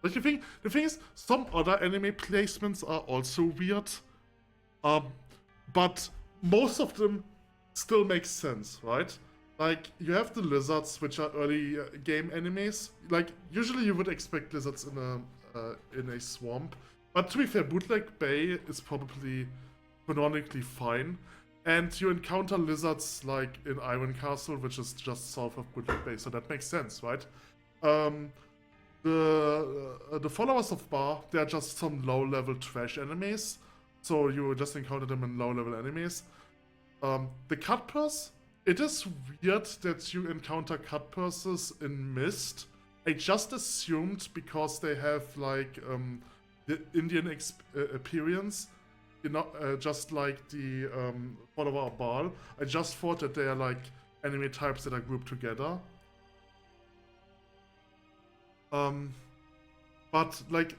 Like, the thing is, some other anime placements are also weird, but most of them still make sense, right? Like, you have the lizards, which are early game enemies. Like, usually you would expect lizards in a swamp, but to be fair, Bootleg Bay is probably canonically fine, and you encounter lizards like in Iron Castle, which is just south of Bootleg Bay, so that makes sense, right? The followers of Bar, they are just some low-level trash enemies, so you just encounter them in low-level enemies. The Cutpurse, it is weird that you encounter Cutpurses in Mist. I just assumed because they have like the Indian appearance, you know, just like the follower of Baal. I just thought that they are like enemy types that are grouped together. But like,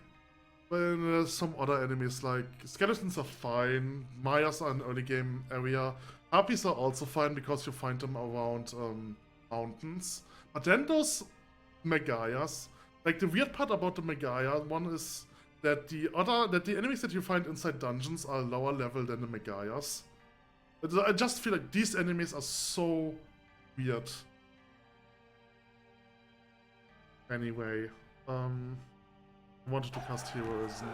when there's some other enemies, like skeletons are fine, Mayas are an early game area, Harpies are also fine because you find them around mountains. But then those Megaias, like the weird part about the Megaia one is that the enemies that you find inside dungeons are lower level than the Megaias. I just feel like these enemies are so weird. Anyway, I wanted to cast Heroism.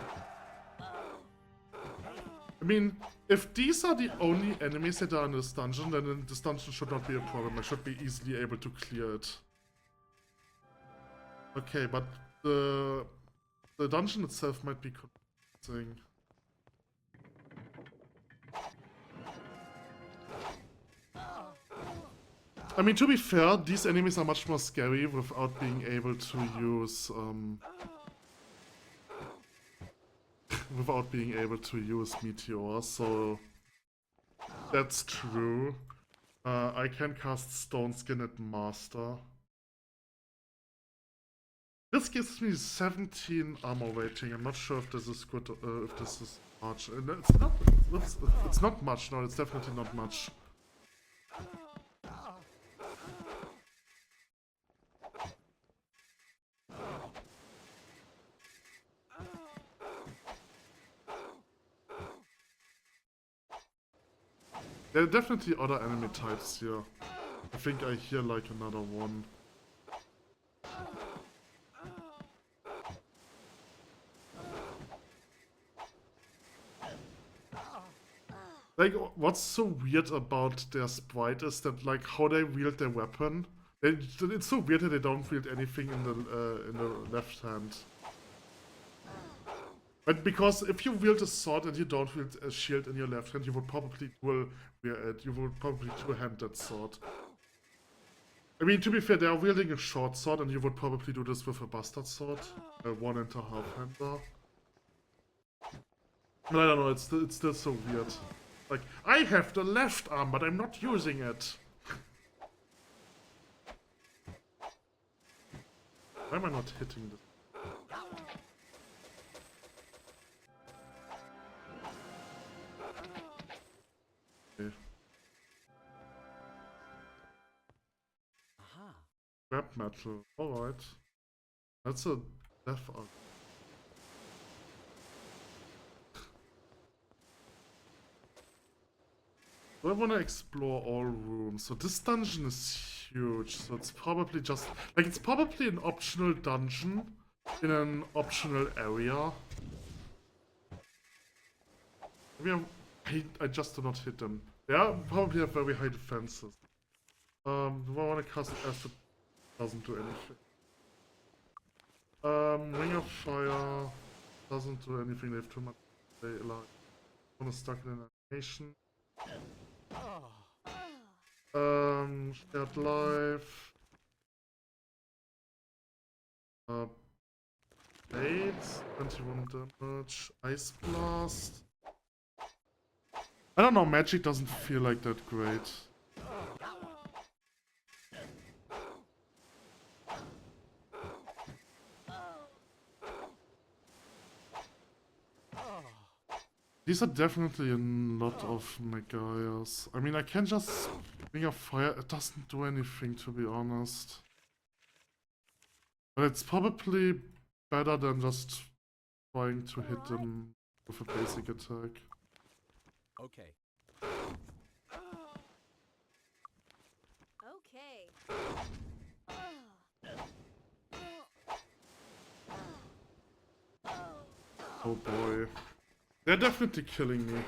I mean, if these are the only enemies that are in this dungeon, then this dungeon should not be a problem. I should be easily able to clear it. Okay, but the dungeon itself might be confusing. I mean, to be fair, these enemies are much more scary without being able to use without being able to use meteors, so that's true. I can cast Stone Skin at Master. This gives me 17 armor rating. I'm not sure if this is good, if this is much. It's not much, no, it's definitely not much. There are definitely other enemy types here. I think I hear like another one. Like, what's so weird about their sprite is that, like, how they wield their weapon. It's so weird that they don't wield anything in the left hand. But because if you wield a sword and you don't wield a shield in your left hand, you would probably two-hand that sword. I mean, to be fair, they are wielding a short sword, and you would probably do this with a bastard sword, a 1.5-hander. But I don't know, it's still so weird. Like, I have the left arm, but I'm not using it. Why am I not hitting this? Okay. Scrap metal, alright. That's a death arm. I want to explore all rooms. So this dungeon is huge. So it's probably just like it's probably an optional dungeon in an optional area. Maybe I just do not hit them. They probably have very high defenses. Do I want to cast acid? Doesn't do anything. Ring of Fire doesn't do anything. They have too much. They like want to stuck in an animation. Shared life. Blades, 21 damage. Ice Blast. I don't know, magic doesn't feel like that great. These are definitely a lot of Megaias. I mean, I can just Ring of Fire. It doesn't do anything, to be honest. But it's probably better than just trying to hit them with a basic attack. Okay. Okay. Oh boy. They're definitely killing me.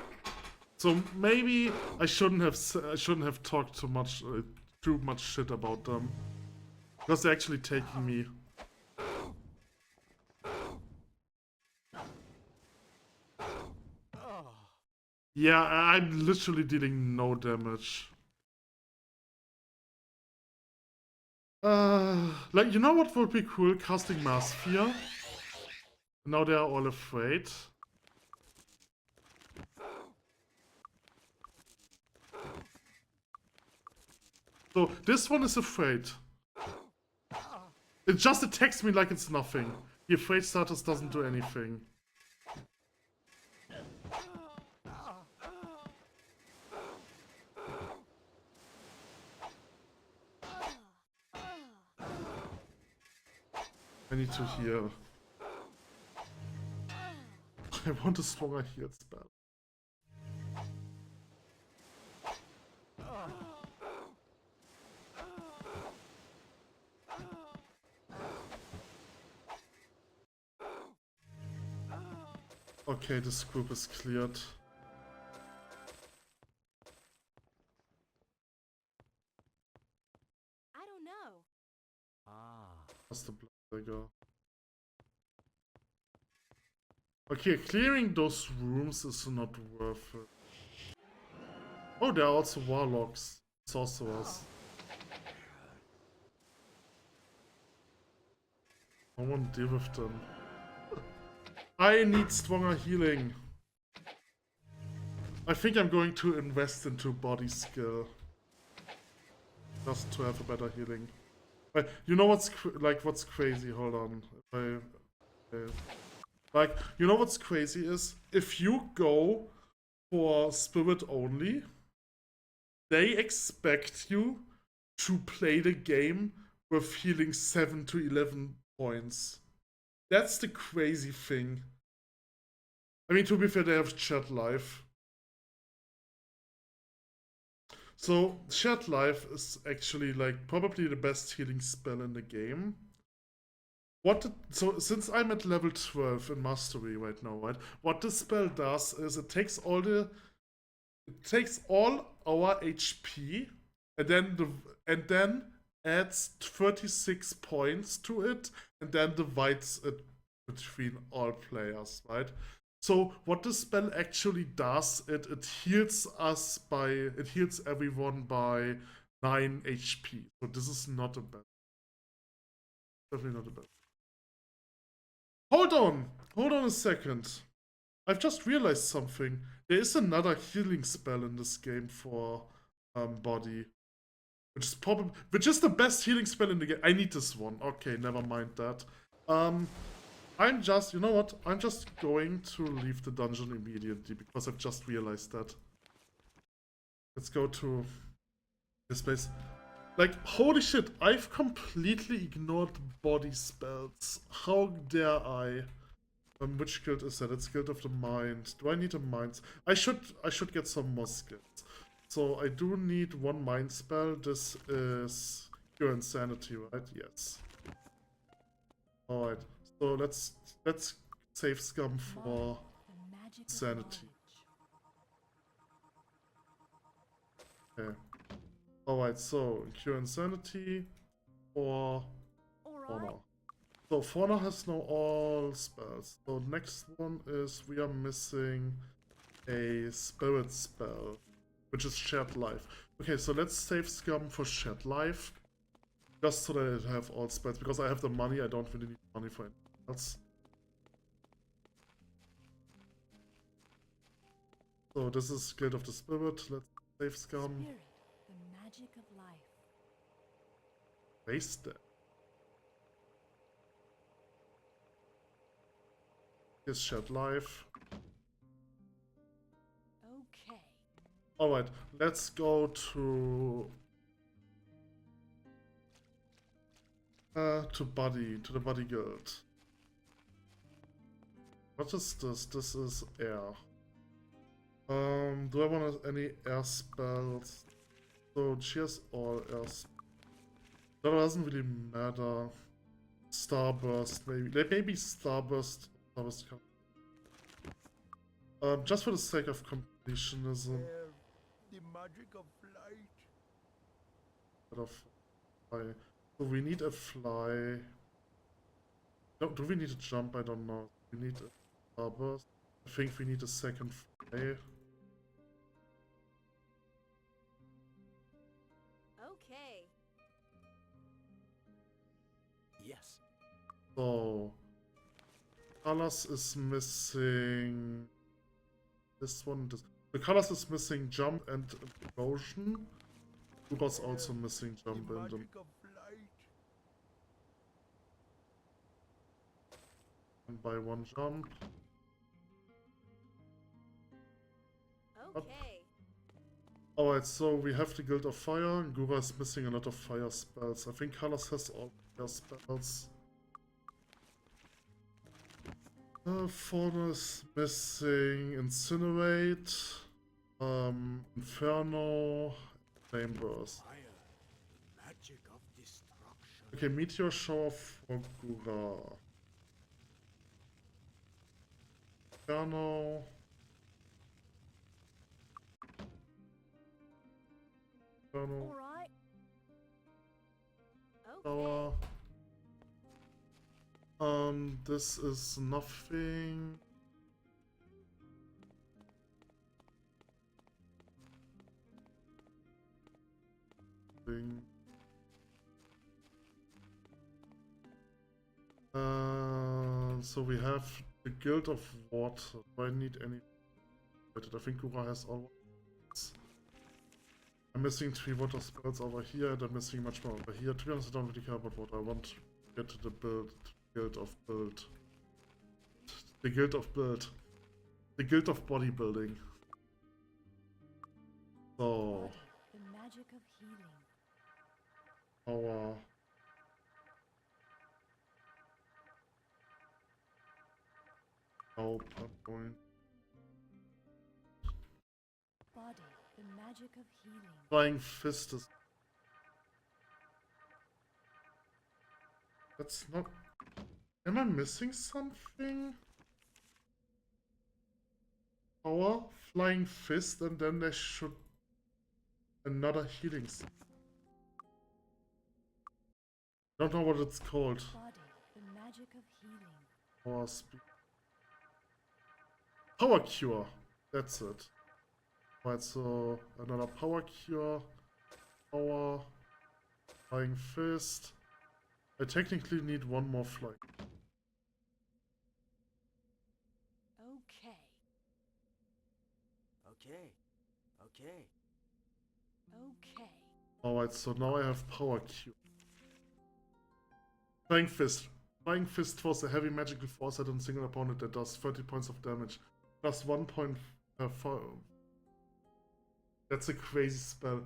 So maybe I shouldn't have talked too much shit about them, because they're actually taking me. Yeah, I'm literally dealing no damage. Like, you know what would be cool? Casting Mass Fear. Now they are all afraid. So, this one is afraid. It just attacks me like it's nothing. The afraid status doesn't do anything. I need to heal. I want a stronger heal spell. Okay, this group is cleared. I don't know. Ah. That's the blood dagger. Okay, clearing those rooms is not worth it. Oh, there are also warlocks, sorcerers. I won't deal with them. I need stronger healing. I think I'm going to invest into body skill. Just to have a better healing. But you know what's what's crazy? Hold on. Like, you know what's crazy is if you go for spirit only, they expect you to play the game with healing 7 to 11 points. That's the crazy thing. I mean, to be fair, they have chat life. So, chat life is actually like probably the best healing spell in the game. So since I'm at level 12 in mastery right now, right? What the spell does is it takes all our HP and then adds 36 points to it and then divides it between all players, right? So what the spell actually does, it heals everyone by 9 HP. So this is not a bad. Definitely not a bad. Hold on a second. I've just realized something. There is another healing spell in this game for body, which is the best healing spell in the game. I need this one. Okay, never mind that. You know what? I'm just going to leave the dungeon immediately because I've just realized that. Let's go to this place. Like, holy shit, I've completely ignored body spells. How dare I? Which guild is that? It's Guild of the Mind. Do I need a mind? I should get some more skills. So I do need one mind spell. This is Cure Insanity, right? Yes. Alright. So let's save scum for Sanity. Okay. Alright, so Cure Insanity or Honor. So Fauna has now all spells. So next one is we are missing a spirit spell, which is Shared Life. Okay, so let's save scum for Shared Life. Just so that I have all spells, because I have the money, I don't really need money for anything else. So this is Guild of the Spirit. Let's save scum. Spirit, the magic of life. Waste it. Here's Shared Life. Okay. Alright, let's go to the Buddy Guild. What is this? This is air. Do I want any air spells? So she has all air spells. That doesn't really matter. Starburst, maybe. Maybe Starburst. Just for the sake of completionism. The magic of flight. So we need a fly. No, do we need a jump? I don't know. We need a starburst. I think we need a second fly. Okay. Yes. So Colors is missing this one. The Colors is missing jump and motion. Uber's also missing jump and by one jump. Okay. Alright, so we have the Guild of Fire. Gura is missing a lot of fire spells. I think Colors has all fire spells. Fauna is missing Incinerate, Inferno, Flame Burst. Magic of destruction. Okay, Meteor Shower for Gura. Inferno. Inferno. All right. Okay. Shower. This is nothing. So we have The Guild of Water. Do I need any? I think Gura has all. I'm missing 3 water spells over here, and I'm missing much more over here. To be honest, I don't really care about water. I want to get to the Guild of Build. The Guild of Build. The Guild of Bodybuilding. So. The magic of healing. Our. Nope, I'm going. Body, the magic of healing. Flying Fist is. That's not. Am I missing something? Power, Flying Fist, and then there should. Another healing. Don't know what it's called. Body, the magic of healing. Power Speed. Power Cure. That's it. Right, so another Power Cure. Power. Flying Fist. I technically need one more flight. Okay. Okay. Okay. Okay. Alright, so now I have Power Cure. Flying Fist. Flying Fist force a heavy magical force at a single opponent that does 30 points of damage. Plus 1 point per That's a crazy spell.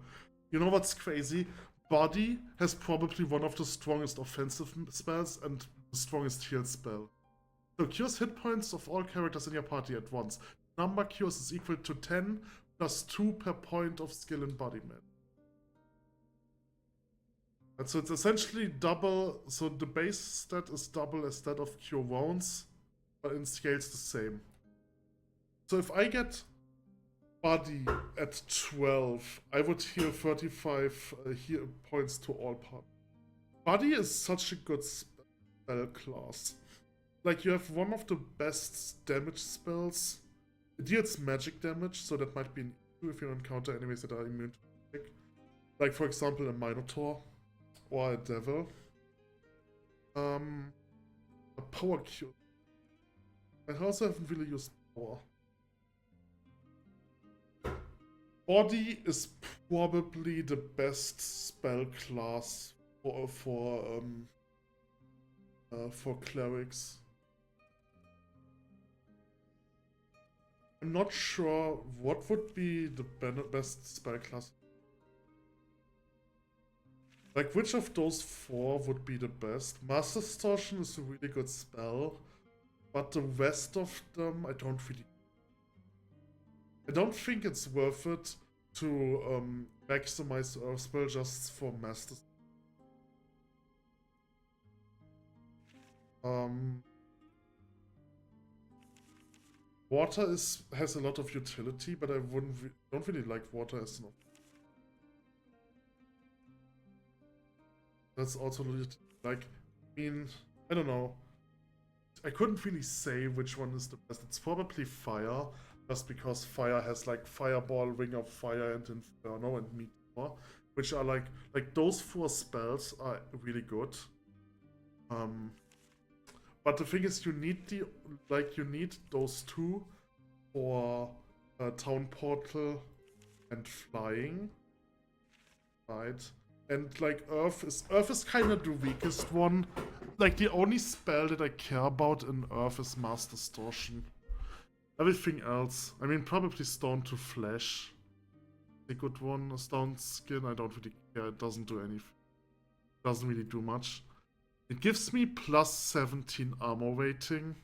You know what's crazy? Body has probably one of the strongest offensive spells and the strongest heal spell. So cures hit points of all characters in your party at once. Number cures is equal to 10 plus 2 per point of skill embodiment. And so it's essentially double, so the base stat is double as that of cure wounds, but in scales the same. So if I get Body at 12, I would heal 35 heal points to all parties. Body is such a good spell class. Like, you have one of the best damage spells. It deals magic damage, so that might be an issue if you encounter enemies that are immune to magic. Like, for example, a Minotaur or a Devil. A Power Cure. I also haven't really used Power. Body is probably the best spell class for clerics. I'm not sure what would be the best spell class. Like, which of those 4 would be the best? Master Distortion is a really good spell, but the rest of them I don't really. I don't think it's worth it to maximize Earth Spell just for Master. Water has a lot of utility, but I don't really like water as an option. That's also like, I mean, I don't know. I couldn't really say which one is the best. It's probably fire, just because fire has like Fireball, Ring of Fire, and Inferno, and Meteor, which are like those 4 spells are really good. But the thing is, you need those 2 for Town Portal and Flying, right? And like Earth is kind of the weakest one. Like, the only spell that I care about in Earth is Mass Distortion. Everything else, I mean, probably Stone to Flesh, a good one. Stone Skin, I don't really care. It doesn't do anything. It doesn't really do much. It gives me plus 17 armor rating,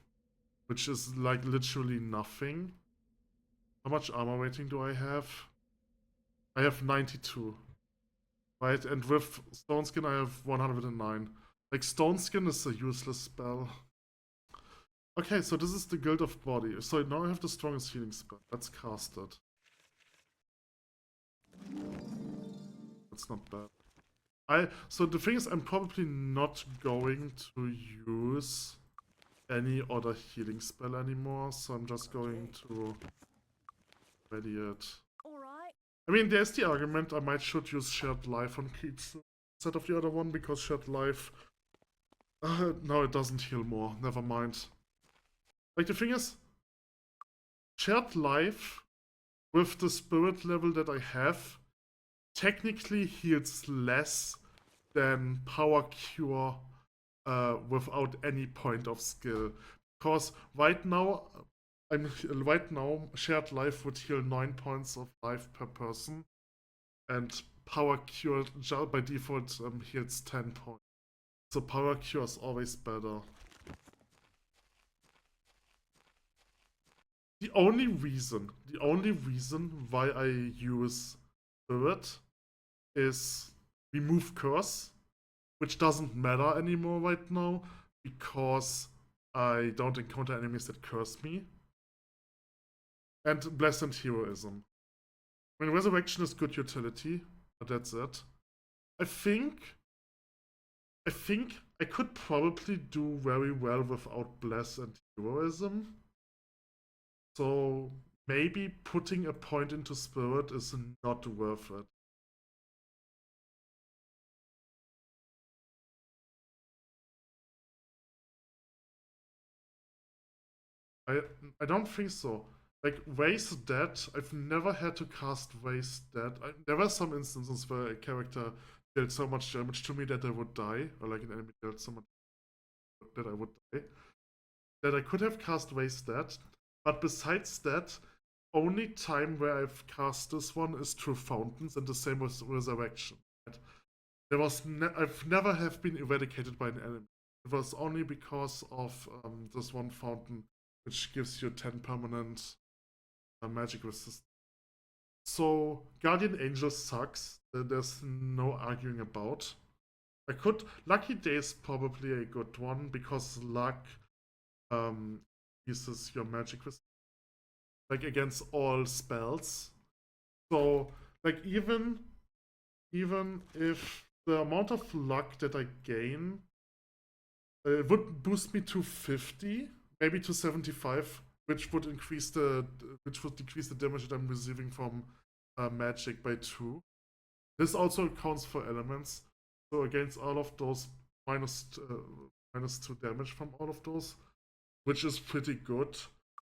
which is like literally nothing. How much armor rating do I have? I have 92. Right, and with Stone Skin I have 109. Like, Stone Skin is a useless spell. Okay, so this is the Guild of Body. So now I have the strongest healing spell. Let's cast it. That's not bad. So the thing is, I'm probably not going to use any other healing spell anymore, so I'm just going to ready it. Alright. I mean, there's the argument I might should use Shared Life on Kitsu instead of the other one, because Shared Life... no, it doesn't heal more. Never mind. Like, the thing is, shared life with the spirit level that I have technically heals less than power cure without any point of skill. Because right now, shared life would heal 9 points of life per person, and power cure by default heals 10 points. So power cure is always better. The only reason why I use Spirit is remove curse, which doesn't matter anymore right now because I don't encounter enemies that curse me. And Bless and Heroism. I mean, Resurrection is good utility, but that's it. I think I could probably do very well without Bless and Heroism. So maybe putting a point into Spirit is not worth it. I don't think so. Like, Waste Dead, I've never had to cast Waste Dead. There were some instances where a character dealt so much damage to me that I would die, or like an enemy dealt so much that I would die, that I could have cast Waste Dead. But besides that, only time where I've cast this one is through Fountains, and the same with Resurrection. I've never have been eradicated by an enemy. It was only because of this one fountain, which gives you 10 permanent magic resistance. So Guardian Angel sucks. There's no arguing about. Lucky Day is probably a good one because luck uses your magic resistance, like against all spells. So like even if the amount of luck that I gain would boost me to 50, maybe to 75, which would decrease the damage that I'm receiving from magic by 2. This also accounts for elements. So against all of those, minus 2 damage from all of those, which is pretty good.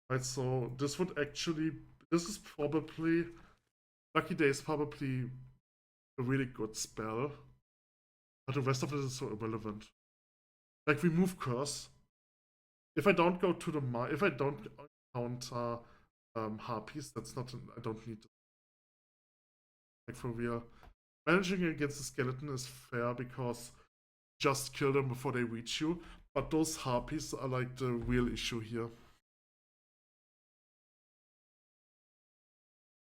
Right, so this is probably, Lucky Day is probably a really good spell. But the rest of it is so irrelevant. Like, remove curse. If I don't go to the if I don't encounter harpies, I don't need to. Like, for real. Managing against the skeleton is fair because just kill them before they reach you. But those harpies are like the real issue here.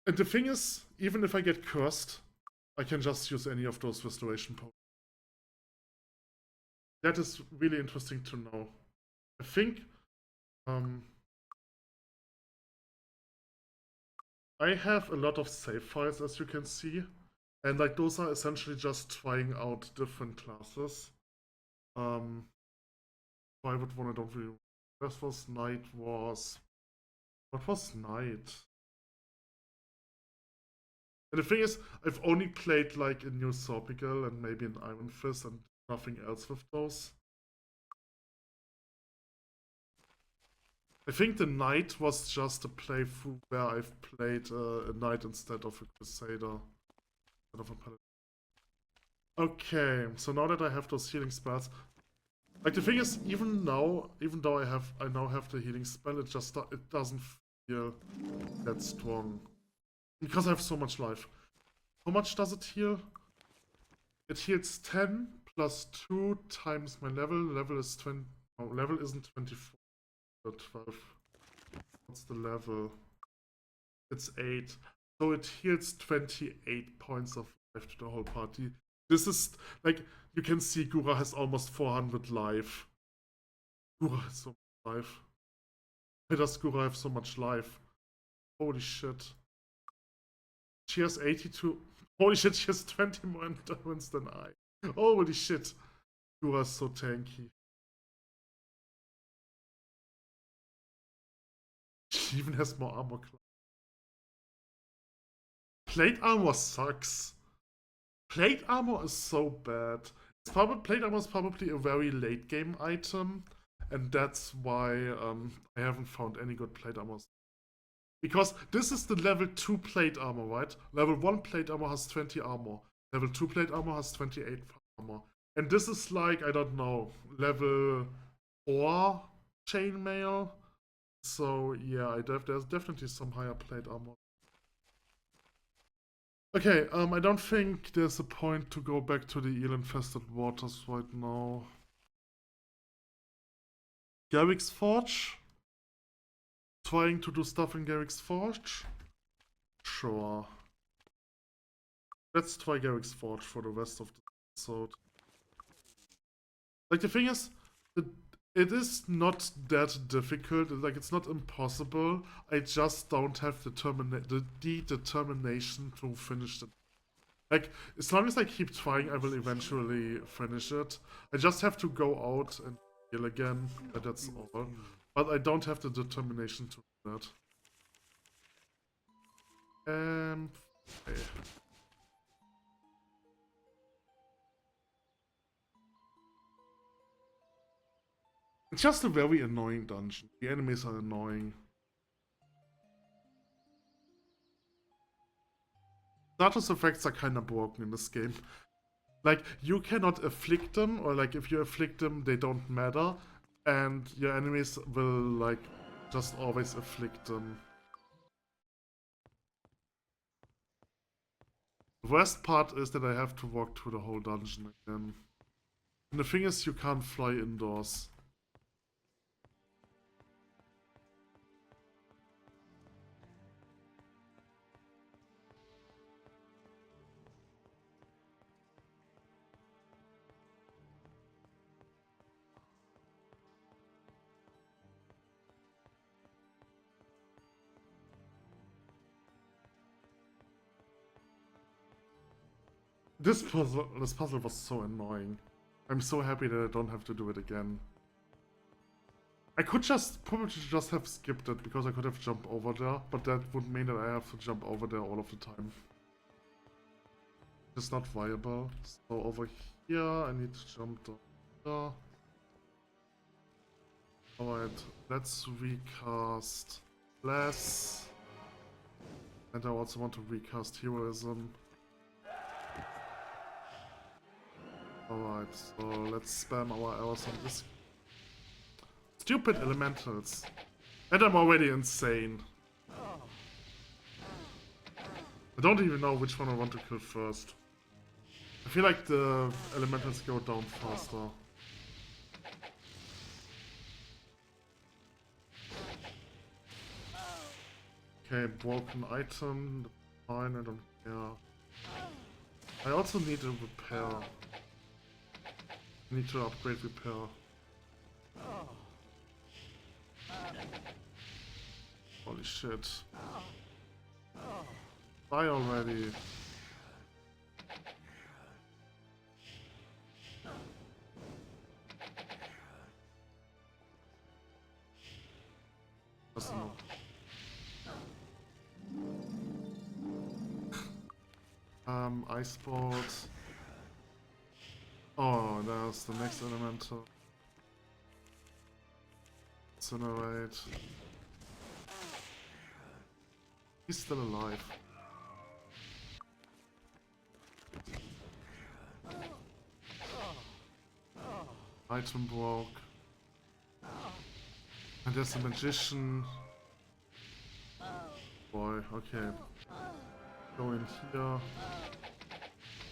And the thing is, even if I get cursed, I can just use any of those restoration potions. That is really interesting to know. I think I have a lot of save files, as you can see, and like those are essentially just trying out different classes. Private one I don't really. This was Knight was. What was Knight? And the thing is, I've only played like a New Sorpigal and maybe an Iron Fist and nothing else with those. I think the Knight was just a playthrough where I've played a Knight instead of a Crusader. Instead of a Paladin. Okay, so now that I have those healing spells, like the thing is, even though I now have the healing spell, it doesn't feel that strong because I have so much life. How much does it heal? It heals 10 plus 2 times my level. Level is 20. No, level isn't 24. 12. What's the level? It's 8. So it heals 28 points of life to the whole party. This is like, you can see Gura has almost 400 life. Gura has so much life. Why does Gura have so much life? Holy shit. She has 82. Holy shit, she has 20 more endurance than I. Holy shit. Gura is so tanky. She even has more armor class. Plate armor sucks. Plate armor is so bad. Plate armor is probably a very late game item, and that's why I haven't found any good plate armor. Because this is the level 2 plate armor, right? Level 1 plate armor has 20 armor. Level 2 plate armor has 28 armor. And this is like, I don't know, level 4 chainmail. So yeah, there's definitely some higher plate armor. Okay, I don't think there's a point to go back to the eel-infested waters right now. Garrick's Forge? Trying to do stuff in Garrick's Forge? Sure. Let's try Garrick's Forge for the rest of the episode. Like, the thing is, it is not that difficult. Like, it's not impossible. I just don't have the determination to finish it. Like, as long as I keep trying, I will eventually finish it. I just have to go out and heal again, but that's all. But I don't have the determination to do that. Okay. It's just a very annoying dungeon. The enemies are annoying. Status effects are kinda broken in this game. Like, you cannot afflict them, or like, if you afflict them, they don't matter. And your enemies will, like, just always afflict them. The worst part is that I have to walk through the whole dungeon again. And the thing is, you can't fly indoors. This puzzle was so annoying. I'm so happy that I don't have to do it again. I could probably just have skipped it because I could have jumped over there, but that would mean that I have to jump over there all of the time. It's not viable. So over here, I need to jump down there. Alright, let's recast Bless. And I also want to recast Heroism. Alright, so let's spam our arrows on this. Stupid elementals. And I'm already insane. I don't even know which one I want to kill first. I feel like the elementals go down faster. Okay, broken item. Fine, I don't care. I also need a repair. I need to upgrade repair. Holy shit. Die already. That's enough. Ice bolt. Oh, there's the next elemental. Incinerate. He's still alive. Item broke. And there's a magician. Boy, okay. Go in here.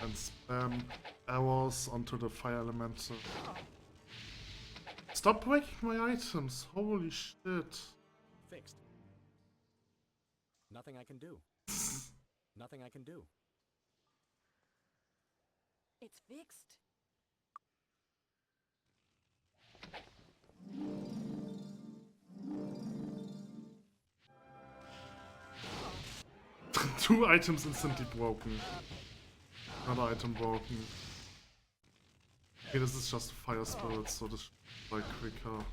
And spam arrows onto the fire elemental. Stop breaking my items! Holy shit. Fixed. Nothing I can do. Nothing I can do. It's fixed. Two items instantly broken. Another item broken. Okay, this is just fire spirits, so this should be like quicker.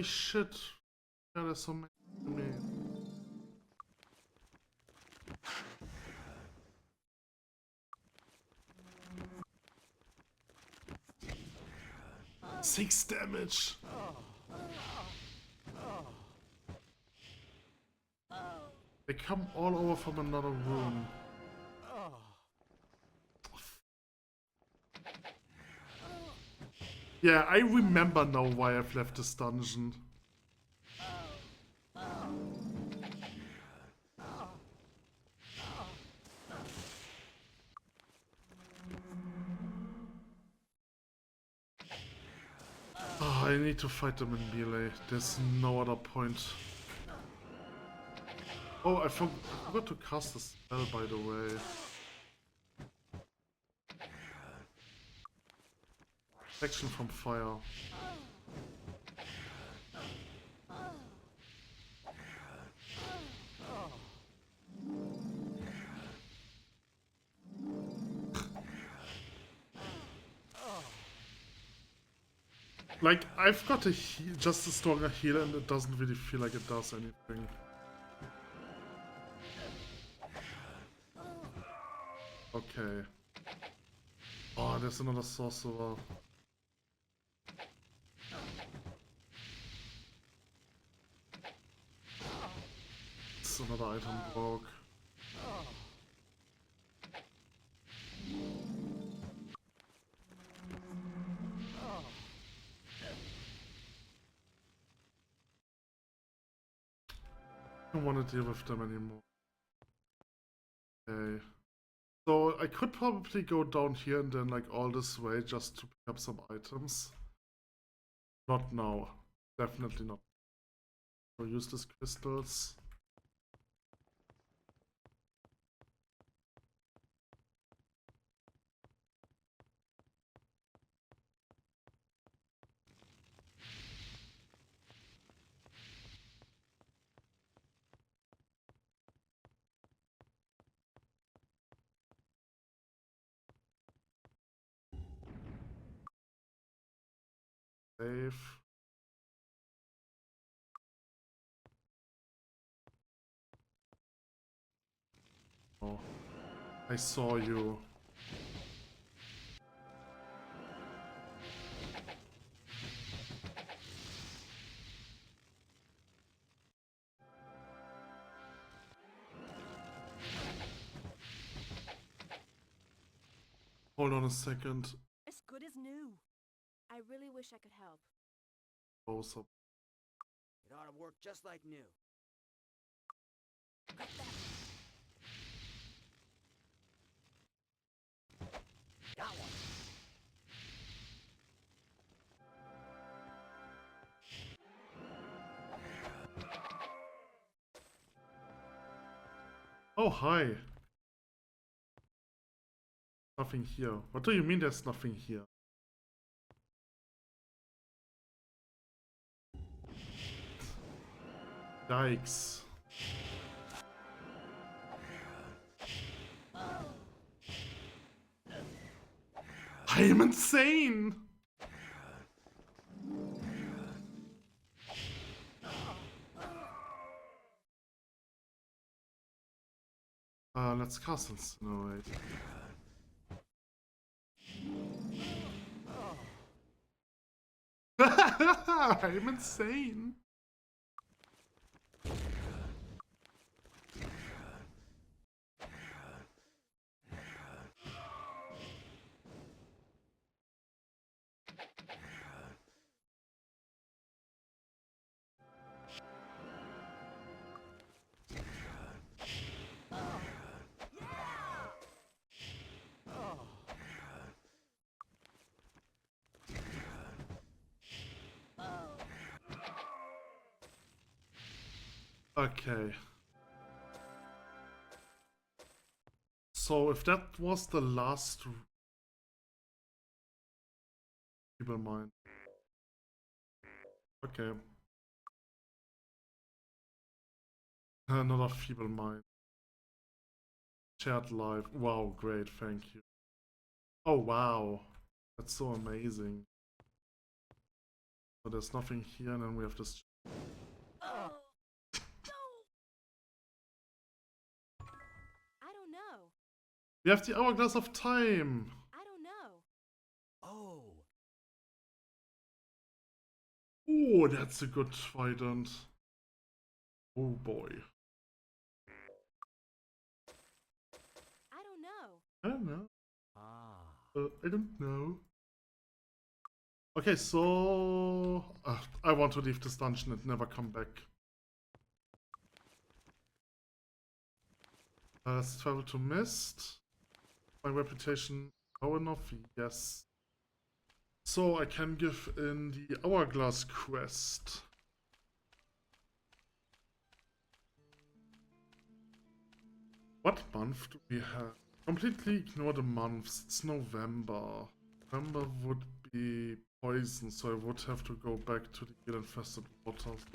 Holy shit. Yeah, there's so many. Six damage. They come all over from another room. Yeah, I remember now why I've left this dungeon. Oh, I need to fight them in melee. There's no other point. Oh, I forgot to cast a spell, by the way. Protection from fire. Like, I've got a just a stronger healer and it doesn't really feel like it does anything. Okay. Oh, there's another sorcerer. It's another item broke. I don't want to deal with them anymore. Okay. So I could probably go down here and then like all this way just to pick up some items. Not now. Definitely not. So use these crystals. Save. Oh, I saw you. Hold on a second. As good as new. I really wish I could help. Both up. It ought to work just like new. Got one. Oh, hi. Nothing here. What do you mean there's nothing here? Yikes. I am insane! Let's cast Incinerate. I'm insane! Okay. So if that was the last feeble mind. Okay. Another feeble mind. Shared life. Wow, great, thank you. Oh wow. That's so amazing. So there's nothing here, and then we have this. Oh, no. I don't know. We have the hourglass of time. I don't know. Oh, Oh, that's a good trident. Oh boy. I don't know. I don't know. ah. I don't know. Okay, so I want to leave this dungeon and never come back. Let's travel to Mist. My reputation low enough? Yes. So I can give in the Hourglass quest. What month do we have? Completely ignore the months. It's November. November would be poison, so I would have to go back to the eel-infested waters.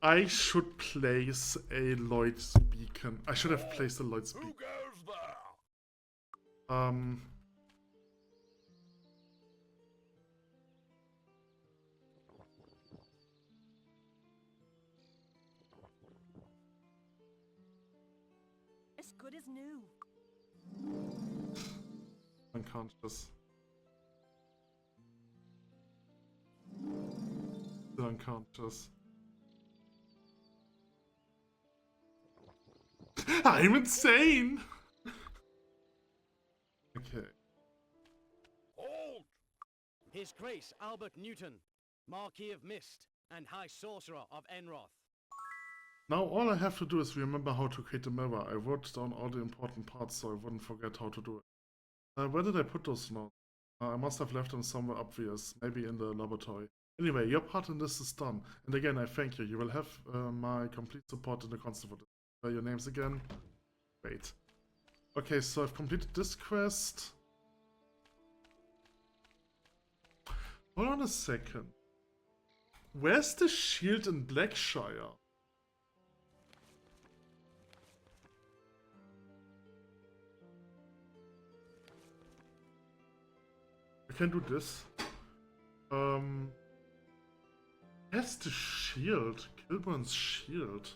I should place a Lloyd's beacon. I should have placed a Lloyd's Who beacon. goes there? As good as new. Unconscious. Still unconscious. I'm insane! Okay. Halt! His Grace Albert Newton, Marquis of Mist and High Sorcerer of Enroth. Now all I have to do is remember how to create a mirror. I wrote down all the important parts so I wouldn't forget how to do it. Where did I put those notes? I must have left them somewhere obvious, maybe in the laboratory. Anyway, your part in this is done. And again, I thank you. You will have my complete support in the constant. Your names again. Great. Okay, so I've completed this quest. Hold on a second. Where's the shield in Blackshire? I can do this. Where's the shield? Kilburn's shield.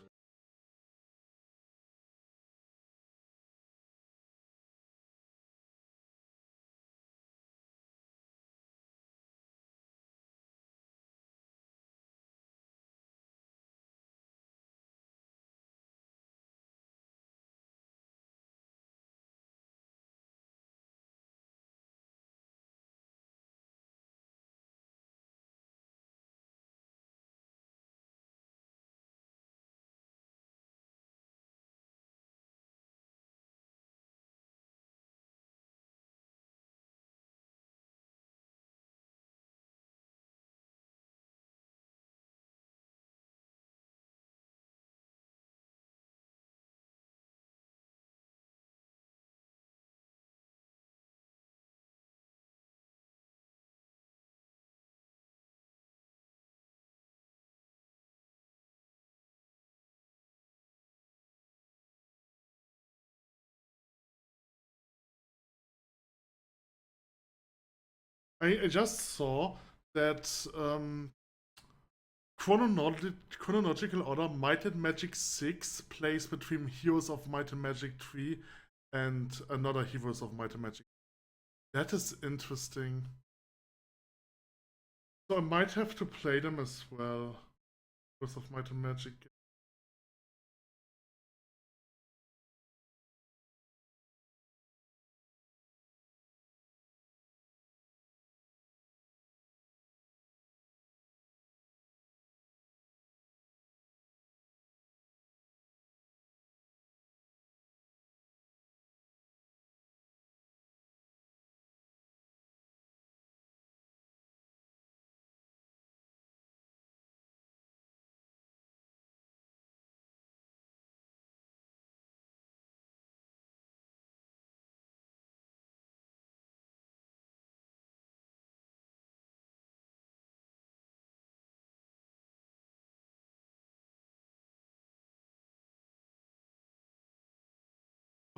I just saw that chronological order Might and Magic 6 plays between Heroes of Might and Magic 3 and another Heroes of Might and Magic. That is interesting. So I might have to play them as well. Heroes of Might and Magic.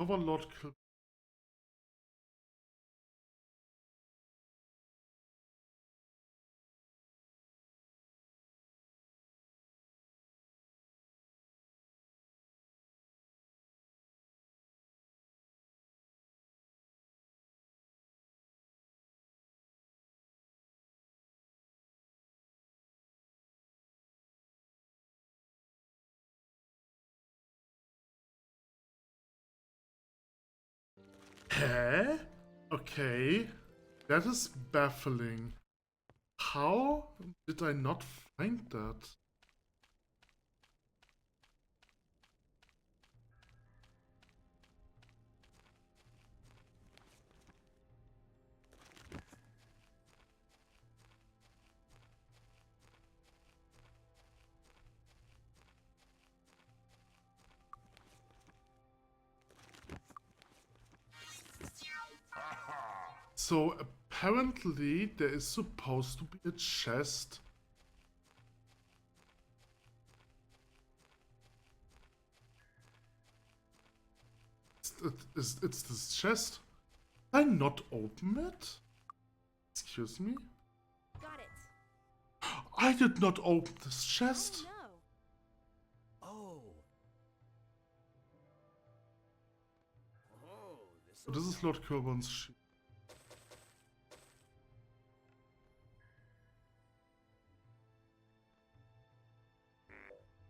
Overlord kill. Hä? Okay. That is baffling. How did I not find that? So apparently there is supposed to be a chest. It's this chest. Did I not open it? Excuse me? Got it. I did not open this chest. Oh no. Oh. Oh, This is Lord Kerban's sheep.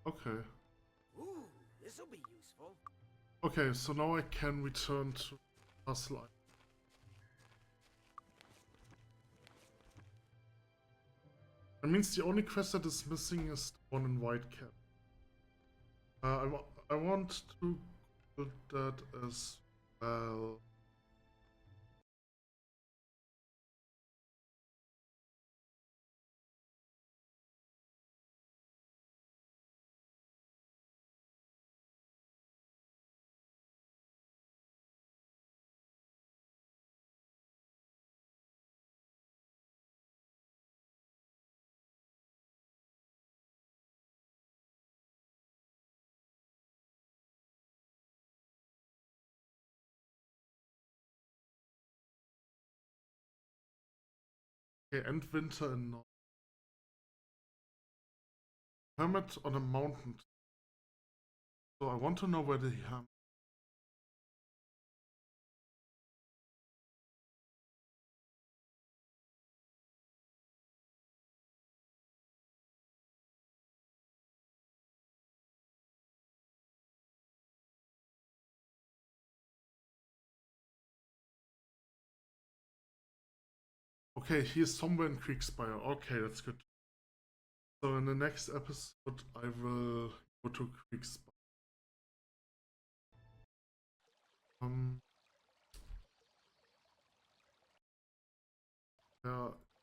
Okay. Ooh, this'll be useful. Okay, so now I can return to Castle. That means the only quest that is missing is the one in Whitecap. I want to do that as well. Okay, end winter in North. Hermit on a mountain. So I want to know where the hermit. Okay, he is somewhere in Kriegspire. Okay, that's good. So in the next episode, I will go to Kriegspire. Where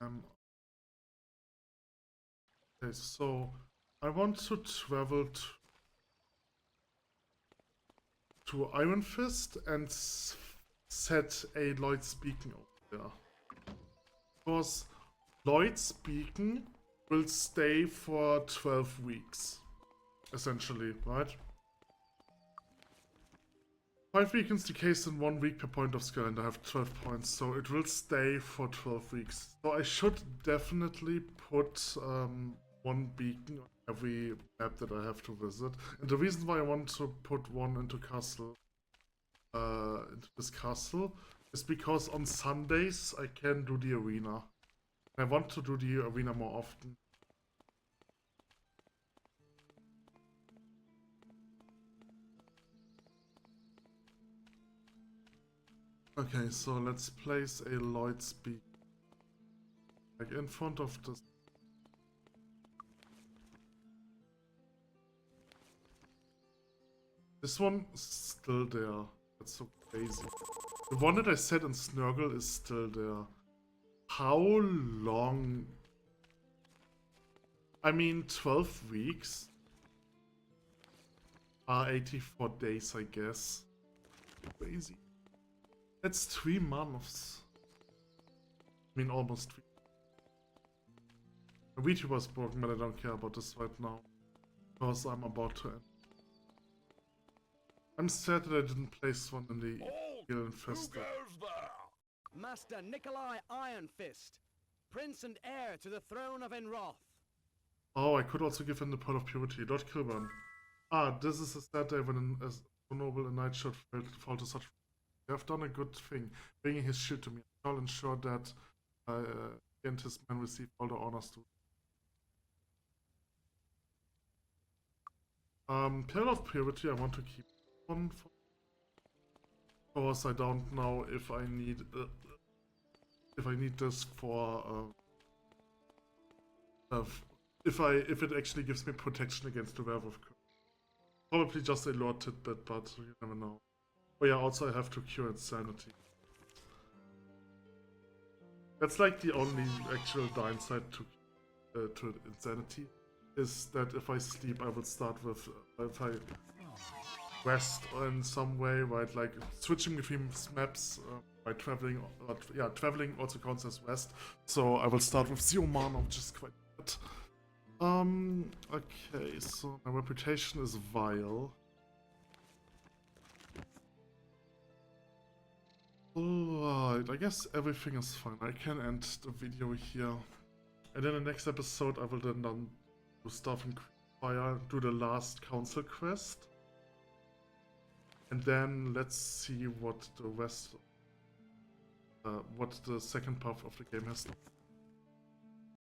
am I? Okay, so I want to travel to Iron Fist and set a Lloyd's Beacon over there. Because Lloyd's Beacon will stay for 12 weeks, essentially, right? 5 beacons decays in 1 week per point of skill, and I have 12 points, so it will stay for 12 weeks. So I should definitely put one beacon on every map that I have to visit. And the reason why I want to put one into this castle, is because on Sundays I can do the arena. I want to do the arena more often. Okay, so let's place a Lloyd's Beacon like in front of this. This one is still there. That's so crazy. The one that I set in Snurgle is still there. How long? I mean, 12 weeks are 84 days, I guess. Crazy. That's 3 months. I mean, almost 3. The Vtuber was broken, but I don't care about this right now. Because I'm about to end. I'm sad that I didn't place one in the Halt! Eel Who infested. goes there? Master Nikolai Ironfist, Prince and heir to the throne of Enroth. Oh, I could also give him the Pearl of Purity. Lord Kilburn. Ah, this is a sad day when as so noble a knight should fall to such. You have done a good thing, bringing his shield to me. I'll ensure that he and his men receive all the honors too. Pearl of Purity, I want to keep one for. Of course, I don't know if I need this for if it actually gives me protection against the werewolf curse. Probably just a lore tidbit, but you never know. Oh yeah, also I have to cure insanity. That's like the only actual downside to insanity, is that if I sleep, I will start with if I rest in some way, right? Like switching between maps by traveling. Yeah, traveling also counts as rest. So I will start with 0 mana, which is quite bad. Okay, so my reputation is vile. Alright, I guess everything is fine. I can end the video here. And in the next episode I will then do stuff in Fire, do the last council quest. And then let's see what the rest, what the second part of the game has.